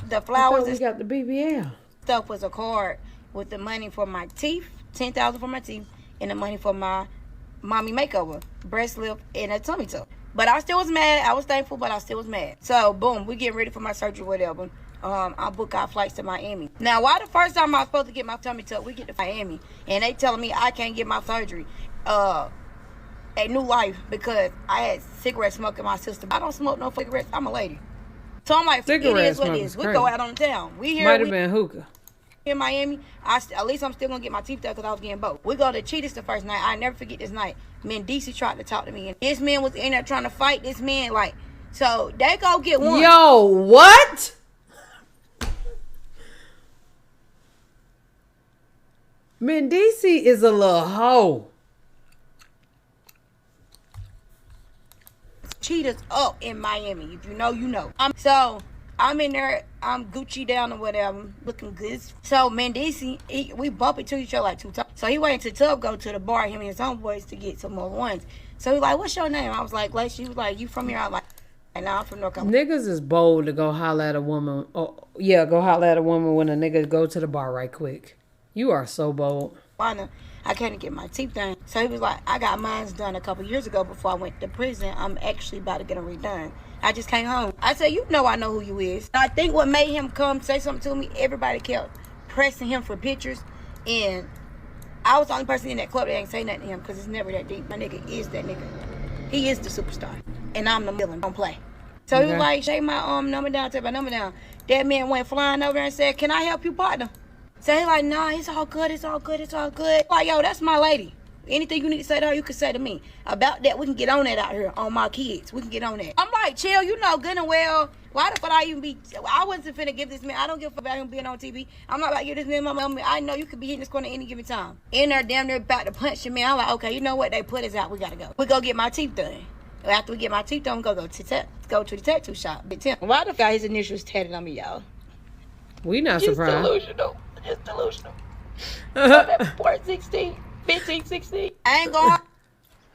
S2: the flowers,
S1: we got the BBL.
S2: Stuff was a card with the money for my teeth, $10,000 for my teeth, and the money for my mommy makeover, breast lift, and a tummy tuck. But I still was mad. I was thankful, but I still was mad. So, boom, we getting ready for my surgery, whatever. I book our flights to Miami. Now, why the first time I was supposed to get my tummy tuck, we get to Miami, and they telling me I can't get my surgery at New Life because I had cigarette smoke in my system. I don't smoke no cigarettes. I'm a lady. So I'm like, it is what it is. We go out on the town. We here.
S1: Might have been hookah.
S2: In Miami, at least I'm still going to get my teeth done because I was getting both. We go to Cheetahs the first night. I never forget this night. Mendici tried to talk to me. And this man was in there trying to fight this man. So they go get one.
S1: Yo, what? Mendici is a little hoe.
S2: Cheetahs up in Miami. If you know, you know. I'm in there, I'm Gucci down or whatever, looking good. So Mendici, we bump into each other like 2 times. So he went to Tub, go to the bar, him and his homeboys to get some more ones. So he like, what's your name? I was like, Glacier. He was like, you from here? I was like, and now I'm from North Carolina.
S1: Niggas is bold to go holler at a woman. Oh, yeah, go holler at a woman when a nigga go to the bar right quick. You are so bold.
S2: I couldn't get my teeth done. So he was like, I got mine done a couple years ago before I went to prison. I'm actually about to get them redone. I just came home. I said, you know I know who you is. I think what made him come say something to me, everybody kept pressing him for pictures. And I was the only person in that club that ain't say nothing to him because it's never that deep. My nigga is that nigga. He is the superstar. And I'm the villain. Don't play. So he was like, shake my number down, take my number down. That man went flying over there and said, can I help you, partner? So he like, nah, it's all good, it's all good, it's all good. Like, yo, that's my lady. Anything you need to say to her, you can say to me. About that, we can get on that out here on my kids. We can get on that. I'm like, chill, you know good and well. Why the fuck I even be... I wasn't finna give this man... I don't give a fuck about him being on TV. I'm not about to give this man my money. I know you could be hitting this corner any given time. In there, damn near about to punch the man. I'm like, okay, you know what? They put us out. We gotta go. We go get my teeth done. After we get my teeth done, we go to the tattoo shop. Big Tim. Why the fuck his initials tatted on me, y'all?
S1: We not surprised.
S2: It's delusional. It's delusional. That 14, 15, 16. I ain't going.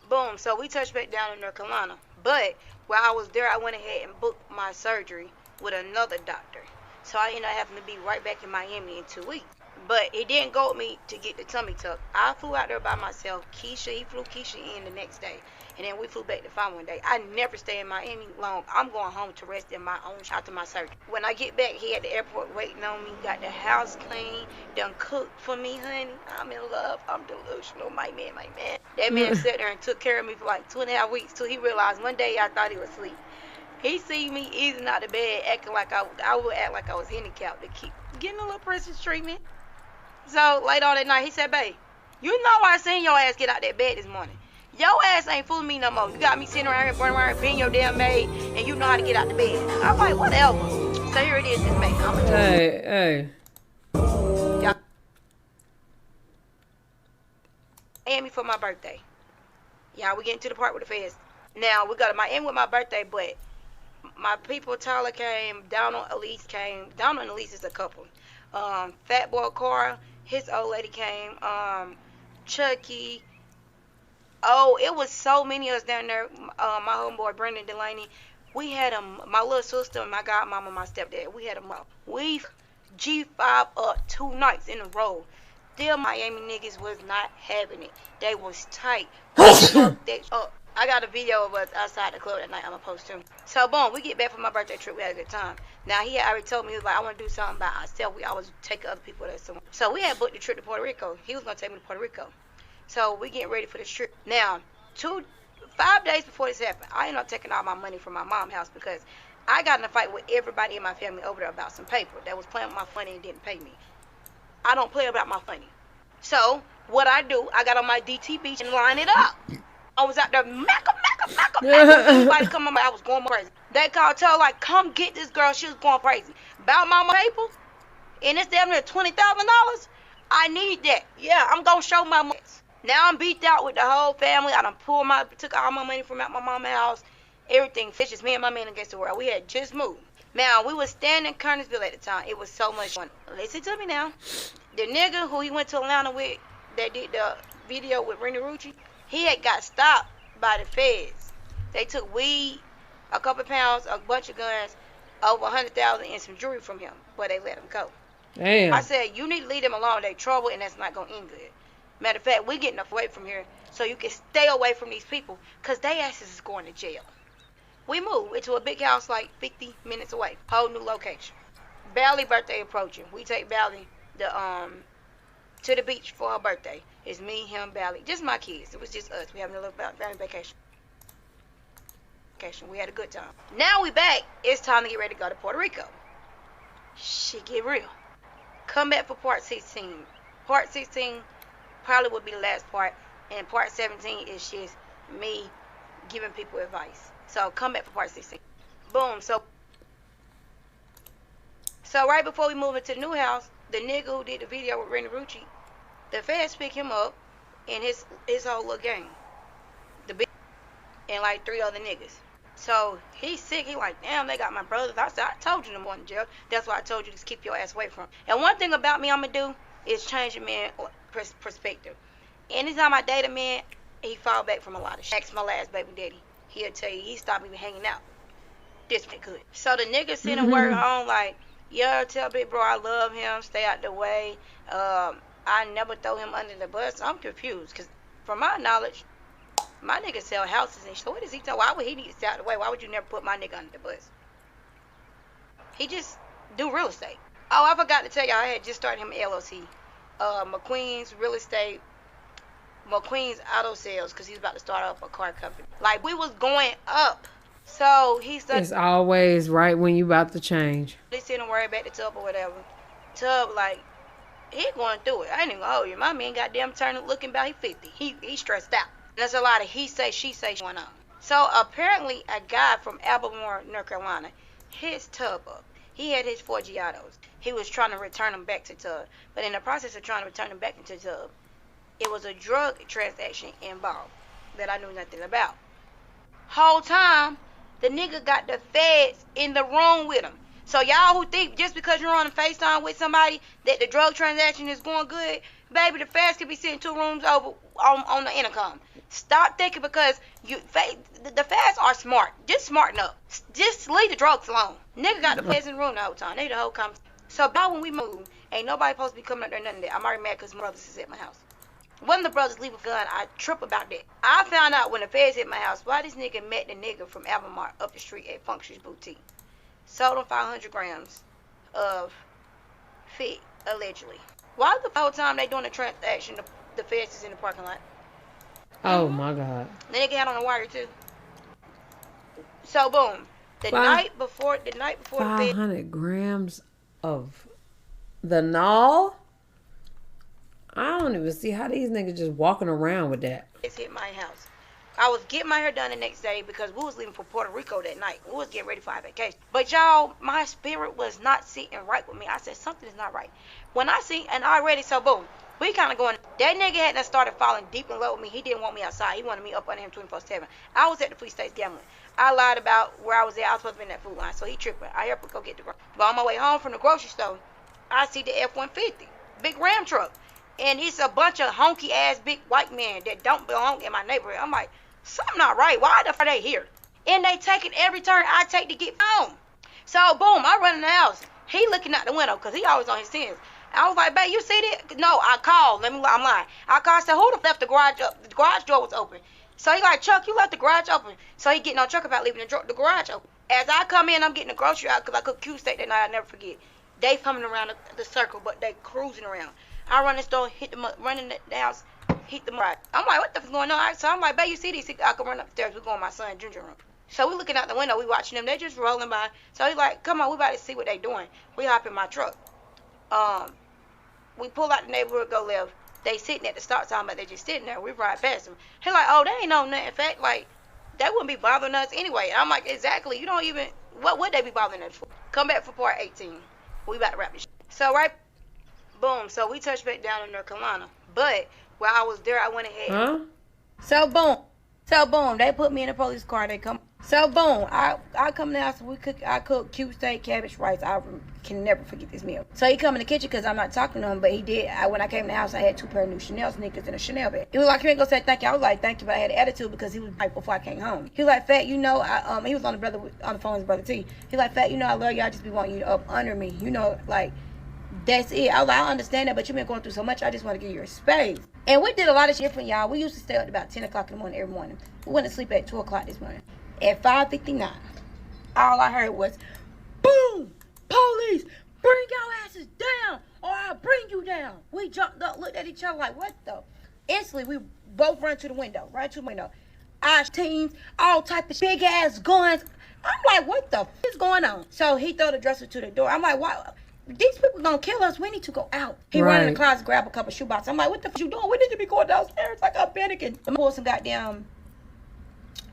S2: Boom. So we touched back down in North Carolina. But while I was there, I went ahead and booked my surgery with another doctor. So I ended up having to be right back in Miami in 2 weeks. But it didn't go with me to get the tummy tuck. I flew out there by myself. He flew Keisha in the next day. And then we flew back the following day. I never stay in Miami long. I'm going home to rest in my own after my surgery. When I get back, he at the airport waiting on me. Got the house clean. Done cooked for me, honey. I'm in love. I'm delusional. My man. That man sat there and took care of me for like 2.5 weeks till he realized one day I thought he was asleep. He see me easing out of bed, acting like I would act like I was handicapped to keep getting a little princess treatment. So later on that night, he said, babe, you know I seen your ass get out that bed this morning. Your ass ain't fooling me no more. You got me sitting around here, running around here, being your damn maid, and you know how to get out the bed. I'm like, whatever. So here it is, this maid. I'm gonna
S1: Hey.
S2: Y'all. Miami for my birthday. Yeah, we getting to the part with the feds. Now, we got to Miami with my birthday, but my people, Tyler came, Donald, Elise came. Donald and Elise is a couple. Fat boy Carl, his old lady came. Chucky. Oh, it was so many of us down there. My homeboy Brendan Delaney. We had my little sister and my godmama, my stepdad. We had them up. We G5 up 2 nights in a row. Them Miami niggas was not having it. They was tight. I got a video of us outside the club that night. I'm gonna post too. So boom, we get back from my birthday trip. We had a good time. Now he had already told me, he was like, I want to do something by ourselves. We always take other people there somewhere. So we had booked the trip to Puerto Rico. He was gonna take me to Puerto Rico. So we getting ready for this trip. Now 5 days before this happened, I ended up taking all my money from my mom's house because I got in a fight with everybody in my family over there about some paper that was playing with my money and didn't pay me. I don't play about my money. So what I do, I got on my DTB and line it up. I was out there, macka. Everybody come on, I was going crazy. They called, tell like, come get this girl. She was going crazy. About my paper, and it's damn near $20,000. I need that. Yeah, I'm gonna show my money. Now I'm beat out with the whole family. I done took all my money from out my mama's house. Everything. It's just me and my man against the world. We had just moved. Now we was staying in Kernersville at the time. It was so much fun. Listen to me now. The nigga who he went to Atlanta with, that did the video with Rennie Rucci, he had got stopped by the feds. They took weed, a couple pounds, a bunch of guns, over 100,000 and some jewelry from him, but they let him go.
S1: Damn.
S2: I said, you need to leave them alone. They trouble, and that's not gonna end good. Matter of fact, we getting away from here so you can stay away from these people, because they asses is going to jail. We moved into a big house like 50 minutes away. Whole new location. Bally birthday approaching. We take Bally to the beach for her birthday. It's me, him, Bally. Just my kids. It was just us. We having a little family vacation. We had a good time. Now we back. It's time to get ready to go to Puerto Rico. Shit get real. Come back for part 16. Part 16 probably would be the last part. And part 17 is just me giving people advice. So come back for part 16. Boom. So right before we move into the new house, the nigga who did the video with Rennie Rucci, the feds pick him up and his whole little gang. The big and like 3 other niggas. So he's sick. He like, damn, they got my brothers. I said, I told you them one in jail. That's why I told you to keep your ass away from. And one thing about me I'm gonna do is change a man perspective. Anytime I date a man, he fall back from a lot of shit. Ask my last baby daddy. He'll tell you he stopped even hanging out. This one good. So the nigga sitting word home like, yeah, tell big bro I love him. Stay out the way. I never throw him under the bus. I'm confused because from my knowledge, my nigga sell houses and shit. So what does he tell? Why would he need to stay out the way? Why would you never put my nigga under the bus? He just do real estate. Oh, I forgot to tell y'all, I had just started him LLC. McQueen's Real Estate, McQueen's Auto Sales, because he's about to start up a car company. Like, we was going up. So he said,
S1: it's always right when you about to change.
S2: They sitting and worry about the Tub or whatever. Tub, like, he going through it. I ain't even gonna hold you. My man goddamn turning looking about he 50. He stressed out. There's a lot of he say, she say going on. So apparently a guy from Albemarle, North Carolina, his Tub up. He had his 4 Giottos. He was trying to return them back to Tub. But in the process of trying to return them back into Tub, it was a drug transaction involved that I knew nothing about. Whole time, the nigga got the feds in the room with him. So y'all who think just because you're on a FaceTime with somebody that the drug transaction is going good, baby, the feds could be sitting 2 rooms over on the intercom. Stop thinking because the feds are smart. Just smarten up. Just leave the drugs alone. Nigga got the feds in the room the whole time. They the whole conversation. So about when we move, ain't nobody supposed to be coming up there nothing of that. I'm already mad because my brothers is at my house. One of the brothers leave a gun. I trip about that. I found out when the feds hit my house why this nigga met the nigga from Albemarle up the street at Functions Boutique. Sold him 500 grams of fit, allegedly. Why the whole time they doing the transaction, the feds is in the parking lot?
S1: Oh my God.
S2: The nigga had on the wire too. So boom. The night before the feds
S1: 500 grams of the null? I don't even see how these niggas just walking around with that.
S2: It's hit my house. I was getting my hair done the next day because we was leaving for Puerto Rico that night. We was getting ready for our vacation. But y'all, my spirit was not sitting right with me. I said, something is not right. When I see, and already, so boom, we kind of going, that nigga hadn't started falling deep in love with me. He didn't want me outside. He wanted me up under him 24/7. I was at the Free States gambling. I lied about where I was at. I was supposed to be in that food line. So he tripping. I helped him go get the grocery. But on my way home from the grocery store, I see the F-150, big Ram truck. And it's a bunch of honky ass big white men that don't belong in my neighborhood. I'm like, something not right. Why the fuck are they here? And they taking every turn I take to get home. So boom, I run in the house. He looking out the window because he always on his sins. I was like, babe, you see that? No, I called. I'm lying. I called. I said, who the left the garage up? The garage door was open. So he like, Chuck, you left the garage open. So he getting on Chuck about leaving the garage open. As I come in, I'm getting the grocery out because I cooked Q steak that night. I never forget. They coming around the circle, but they cruising around. I run the store, hit them up, running the house, hit them right. I'm like, what the fuck's going on? So I'm like, babe, you see these? I can run upstairs. We're going to my son's ginger room. So we looking out the window. We watching them. They just rolling by. So he's like, come on, we about to see what they doing. We hop in my truck. We pull out the neighborhood, go left. They sitting at the stop sign, but they just sitting there. We ride past them. He like, oh, they ain't know nothing. In fact, like, they wouldn't be bothering us anyway. And I'm like, exactly. You don't even, what would they be bothering us for? Come back for part 18. We about to wrap this shit. So, right, boom. So we touched back down in North Carolina. But while I was there, I went ahead.
S1: Huh?
S2: So, boom. They put me in a police car. They come. So, boom. I come in the house. I cook cube steak, cabbage, rice. I can never forget this meal. So, he come in the kitchen because I'm not talking to him, but he did. When I came in the house, I had 2 pair of new Chanel sneakers and a Chanel bag. He was like, you ain't gonna say thank you. I was like, thank you, but I had an attitude because he was right before I came home. He was like, Fat, you know, he was on the phone with his brother T. He like, Fat, you know, I love you. I just be wanting you up under me. You know, like, that's it. I was like, I understand that, but you've been going through so much. I just want to give you space. And we did a lot of shit for y'all. We used to stay up about 10 o'clock in the morning every morning. We went to sleep at 2 o'clock this morning. At 5:59, all I heard was, boom, police, bring your asses down or I'll bring you down. We jumped up, looked at each other like, what the? Instantly, we both run to the window, right to the window. Our teams, all type of big ass guns. I'm like, what the is going on? So he threw the dresser to the door. I'm like, why? These people gonna kill us. We need to go out. He run in the closet, grab a couple shoeboxes. I'm like, what the fuck you doing? We need to be going downstairs. I got panicking. I'm pour some goddamn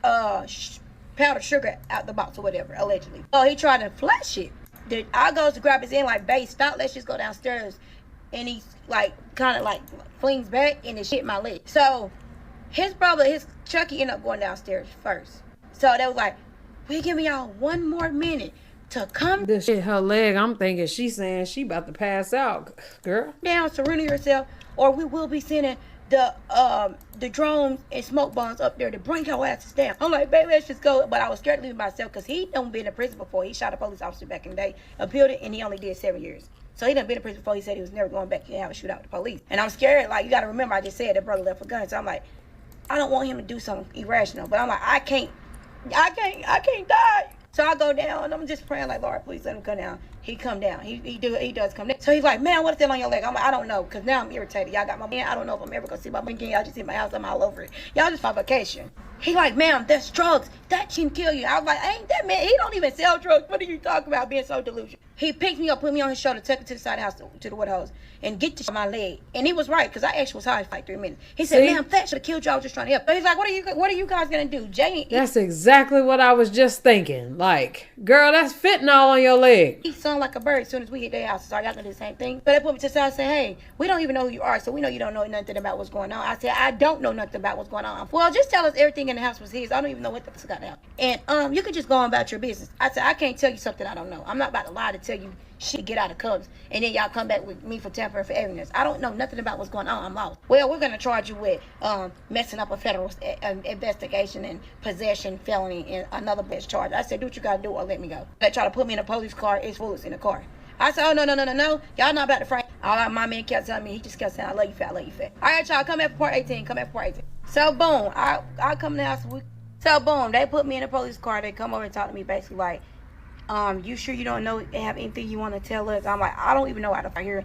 S2: powdered sugar out the box or whatever, allegedly. So he tried to flash it. I goes to grab his hand like, babe, stop. Let's just go downstairs. And he's like, kind of like flings back and it shit my leg. So his brother, Chucky, ended up going downstairs first. So they was like, we giving y'all 1 more minute to come.
S1: This shit her leg. I'm thinking she's saying she about to pass out, girl.
S2: Down, surrender yourself, or we will be sending the drones and smoke bombs up there to bring your asses down. I'm like, baby, let's just go. But I was scared to leave myself because he done been in prison before. He shot a police officer back in the day, appealed it, and he only did 7 years. So he done been in prison before. He said he was never going back and have a shootout with the police. And I'm scared. Like, you got to remember, I just said that brother left for guns. So I'm like, I don't want him to do something irrational. But I'm like, I can't die. So I go down and I'm just praying like, Lord, please let him come down. He come down. He does come down. So he's like, man, what is that on your leg? I'm like, I don't know, because now I'm irritated. Y'all got my man. I don't know if I'm ever going to see my man again. Y'all just see my house. I'm all over it. Y'all just on vacation. He like, ma'am, that's drugs. That can kill you. I was like, ain't that man? He don't even sell drugs. What are you talking about being so delusional? He picked me up, put me on his shoulder, took me to the side of the house, to the wood hose, and get to my leg. And he was right, because I actually was high for like 3 minutes. He said, ma'am, that should have killed you. I was just trying to help. So he's like, what are you guys going to do? Jay.
S1: That's exactly what I was just thinking. Like, girl, that's fentanyl on your leg.
S2: He sung like a bird as soon as we hit their house. So y'all going to do the same thing? So they put me to the side and said, hey, we don't even know who you are, so we know you don't know nothing about what's going on. I said, I don't know nothing about what's going on. Well, just tell us everything in the house was his. I don't even know what the fuck got out. And you could just go on about your business. I said, I can't tell you something I don't know. I'm not about to lie to tell you shit, get out of Cubs, and then y'all come back with me for tampering for evidence. I don't know nothing about what's going on. I'm lost. Well, we're gonna charge you with messing up a federal investigation and possession, felony, and another best charge. I said, do what you gotta do or let me go. They try to put me in a police car. It's foolish in the car. I said, oh, no. Y'all not about to frame. All my man kept telling me, he just kept saying, I love you, fat, I love you, fat. All right, y'all, come back for part 18. So, boom, I come now. So, boom, they put me in a police car. They come over and talk to me basically like, you sure you don't know, have anything you want to tell us? I'm like, I don't even know how to hear.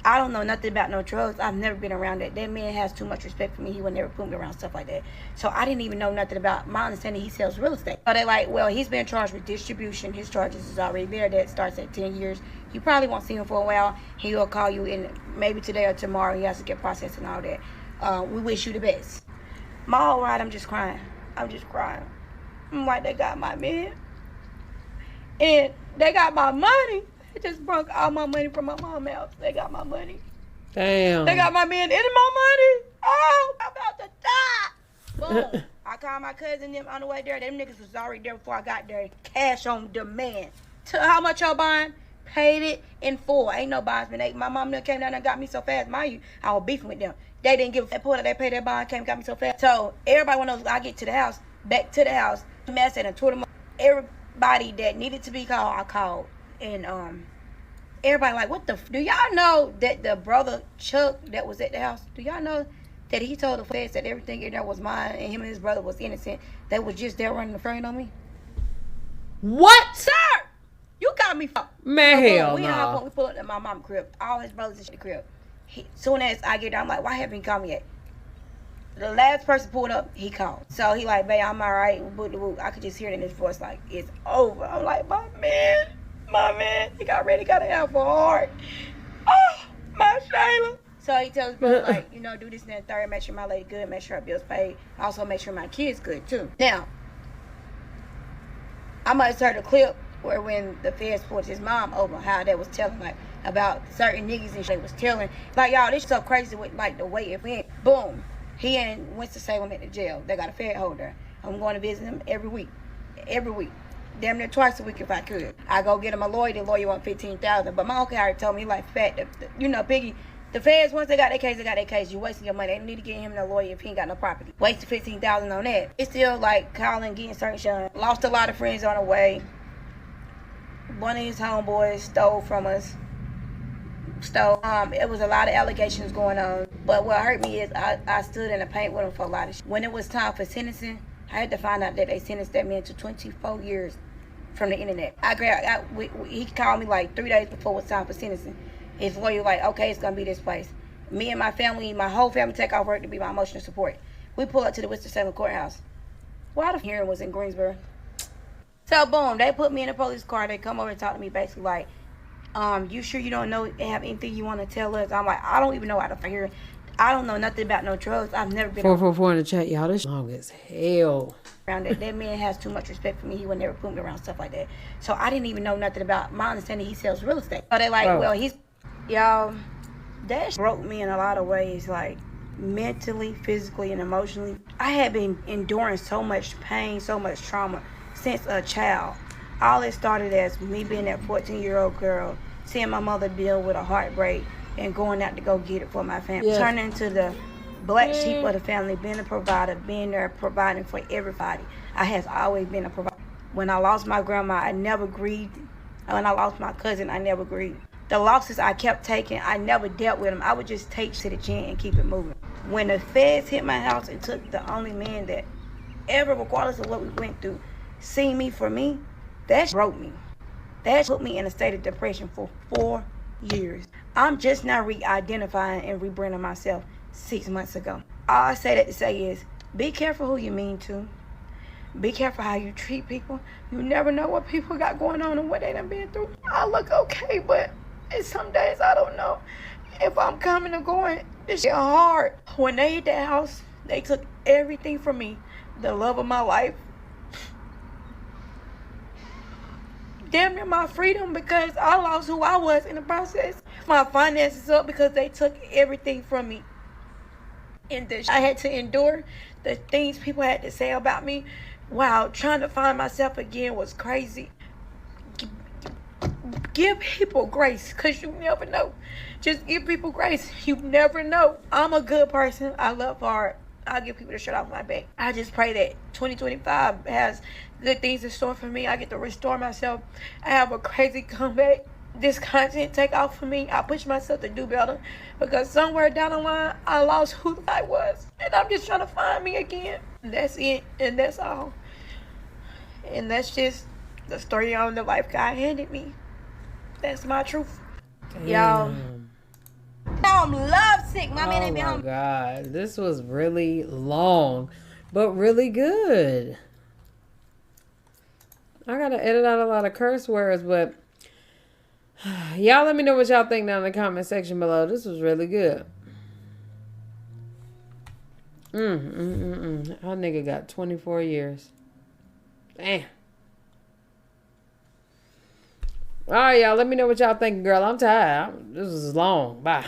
S2: I don't know nothing about no drugs. I've never been around that. That man has too much respect for me. He would never put me around stuff like that. So I didn't even know nothing about. My understanding, he sells real estate. So they're like, well, he's been charged with distribution. His charges is already there. That starts at 10 years. You probably won't see him for a while. He will call you in maybe today or tomorrow. He has to get processed and all that. We wish you the best. My whole ride, I'm just crying. I'm like, they got my man. And they got my money. They just broke all my money from my mom's house. They got my money.
S1: Damn.
S2: They got my man and my money. Oh, I'm about to die. Boom. I called my cousin them on the way there. Them niggas was already there before I got there. Cash on demand. How much y'all buying? Paid it in full. Ain't no bonds been. My mom came down there and got me so fast. Mind you, I was beefing with them. They didn't give a point. They paid their bond, came and got me so fast. So everybody knows I get to the house, back to the house, mess and tore them up. Everybody that needed to be called, I called. And Everybody like, what the do y'all know that the brother Chuck that was at the house, do y'all know that he told the feds that everything in there was mine and him and his brother was innocent? They was just there running the frame on me.
S1: What?
S2: Sir, you got me fucked.
S1: Man, hell
S2: we
S1: no.
S2: We pull up to my mom's crib. All his brothers in the crib. Soon as I get there, I'm like, why haven't you called me yet? The last person pulled up, he called. So he like, babe, I'm all right. I could just hear it in his voice like, it's over. I'm like, my man, he got ready, got to have a heart. Oh, my Shayla. So he tells me, like, you know, do this and that third, make sure my lady good, make sure her bills paid. Also make sure my kids good, too. Now, I might have heard a clip where when the feds pulled his mom over, how they was telling, like, about certain niggas and shit was telling. Like, y'all, this so crazy with, like, the way it went. Boom. He and Winston-Salem went to jail. They got a fed holder. I'm going to visit him every week. Every week. Damn near twice a week if I could. I go get him a lawyer. The lawyer want $15,000. But my uncle already told me, like, you know, Biggie, the feds, once they got their case, they got their case. You're wasting your money. They don't need to get him no lawyer if he ain't got no property. Wasted $15,000 on that. It's still, like, calling, getting certain shit. Lost a lot of friends on the way. One of his homeboys stole from us. It was a lot of allegations going on. But what hurt me is I stood in the paint with him for a lot of shit. When it was time for sentencing, I had to find out that they sentenced that man to 24 years from the internet. He called me like 3 days before it was time for sentencing. His lawyer like, okay, it's going to be this place. Me and my family, my whole family take off work to be my emotional support. We pull up to the Winston-Salem courthouse. Why the hearing was in Greensboro. So boom, they put me in a police car. They come over and talk to me basically like, you sure you don't know have anything you want to tell us? I'm like, I don't even know how to hear. I don't know nothing about no drugs. I've never been
S1: 444 in the chat, y'all. This long as hell.
S2: Around that. That man has too much respect for me. He would never put me around stuff like that. So I didn't even know nothing about. My understanding, he sells real estate. So they like, well, y'all, that broke me in a lot of ways, like mentally, physically, and emotionally. I had been enduring so much pain, so much trauma since a child. All it started as me being that 14-year-old girl, seeing my mother deal with a heartbreak and going out to go get it for my family. Turning into the black sheep of the family, being a provider, being there providing for everybody. I has always been a provider. When I lost my grandma, I never grieved. When I lost my cousin, I never grieved. The losses I kept taking, I never dealt with them. I would just take to the chin and keep it moving. When the feds hit my house and took the only man that ever, regardless of what we went through, seen me for me, that broke me. That put me in a state of depression for 4 years. I'm just now re-identifying and rebranding myself 6 months ago. All I say that to say is, be careful who you mean to. Be careful how you treat people. You never know what people got going on and what they done been through. I look okay, but some days I don't know if I'm coming or going. This shit hard. When they hit that house, they took everything from me. The love of my life. Damn near my freedom because I lost who I was in the process. My finances up because they took everything from me. And I had to endure the things people had to say about me. Wow, trying to find myself again was crazy. Give people grace because you never know. Just give people grace. You never know. I'm a good person. I love hard. I'll give people the shirt off my back. I just pray that 2025 has good things in store for me. I get to restore myself. I have a crazy comeback. This content take off for me. I push myself to do better because somewhere down the line, I lost who I was. And I'm just trying to find me again. That's it. And that's all. And that's just the story on the life God handed me. That's my truth. Y'all. I'm lovesick. My man ain't been home.
S1: Oh my God. This was really long, but really good. I gotta edit out a lot of curse words, but y'all let me know what y'all think down in the comment section below. This was really good. Our nigga got 24 years. Damn. All right, y'all. Let me know what y'all think, girl. I'm tired. This was long. Bye.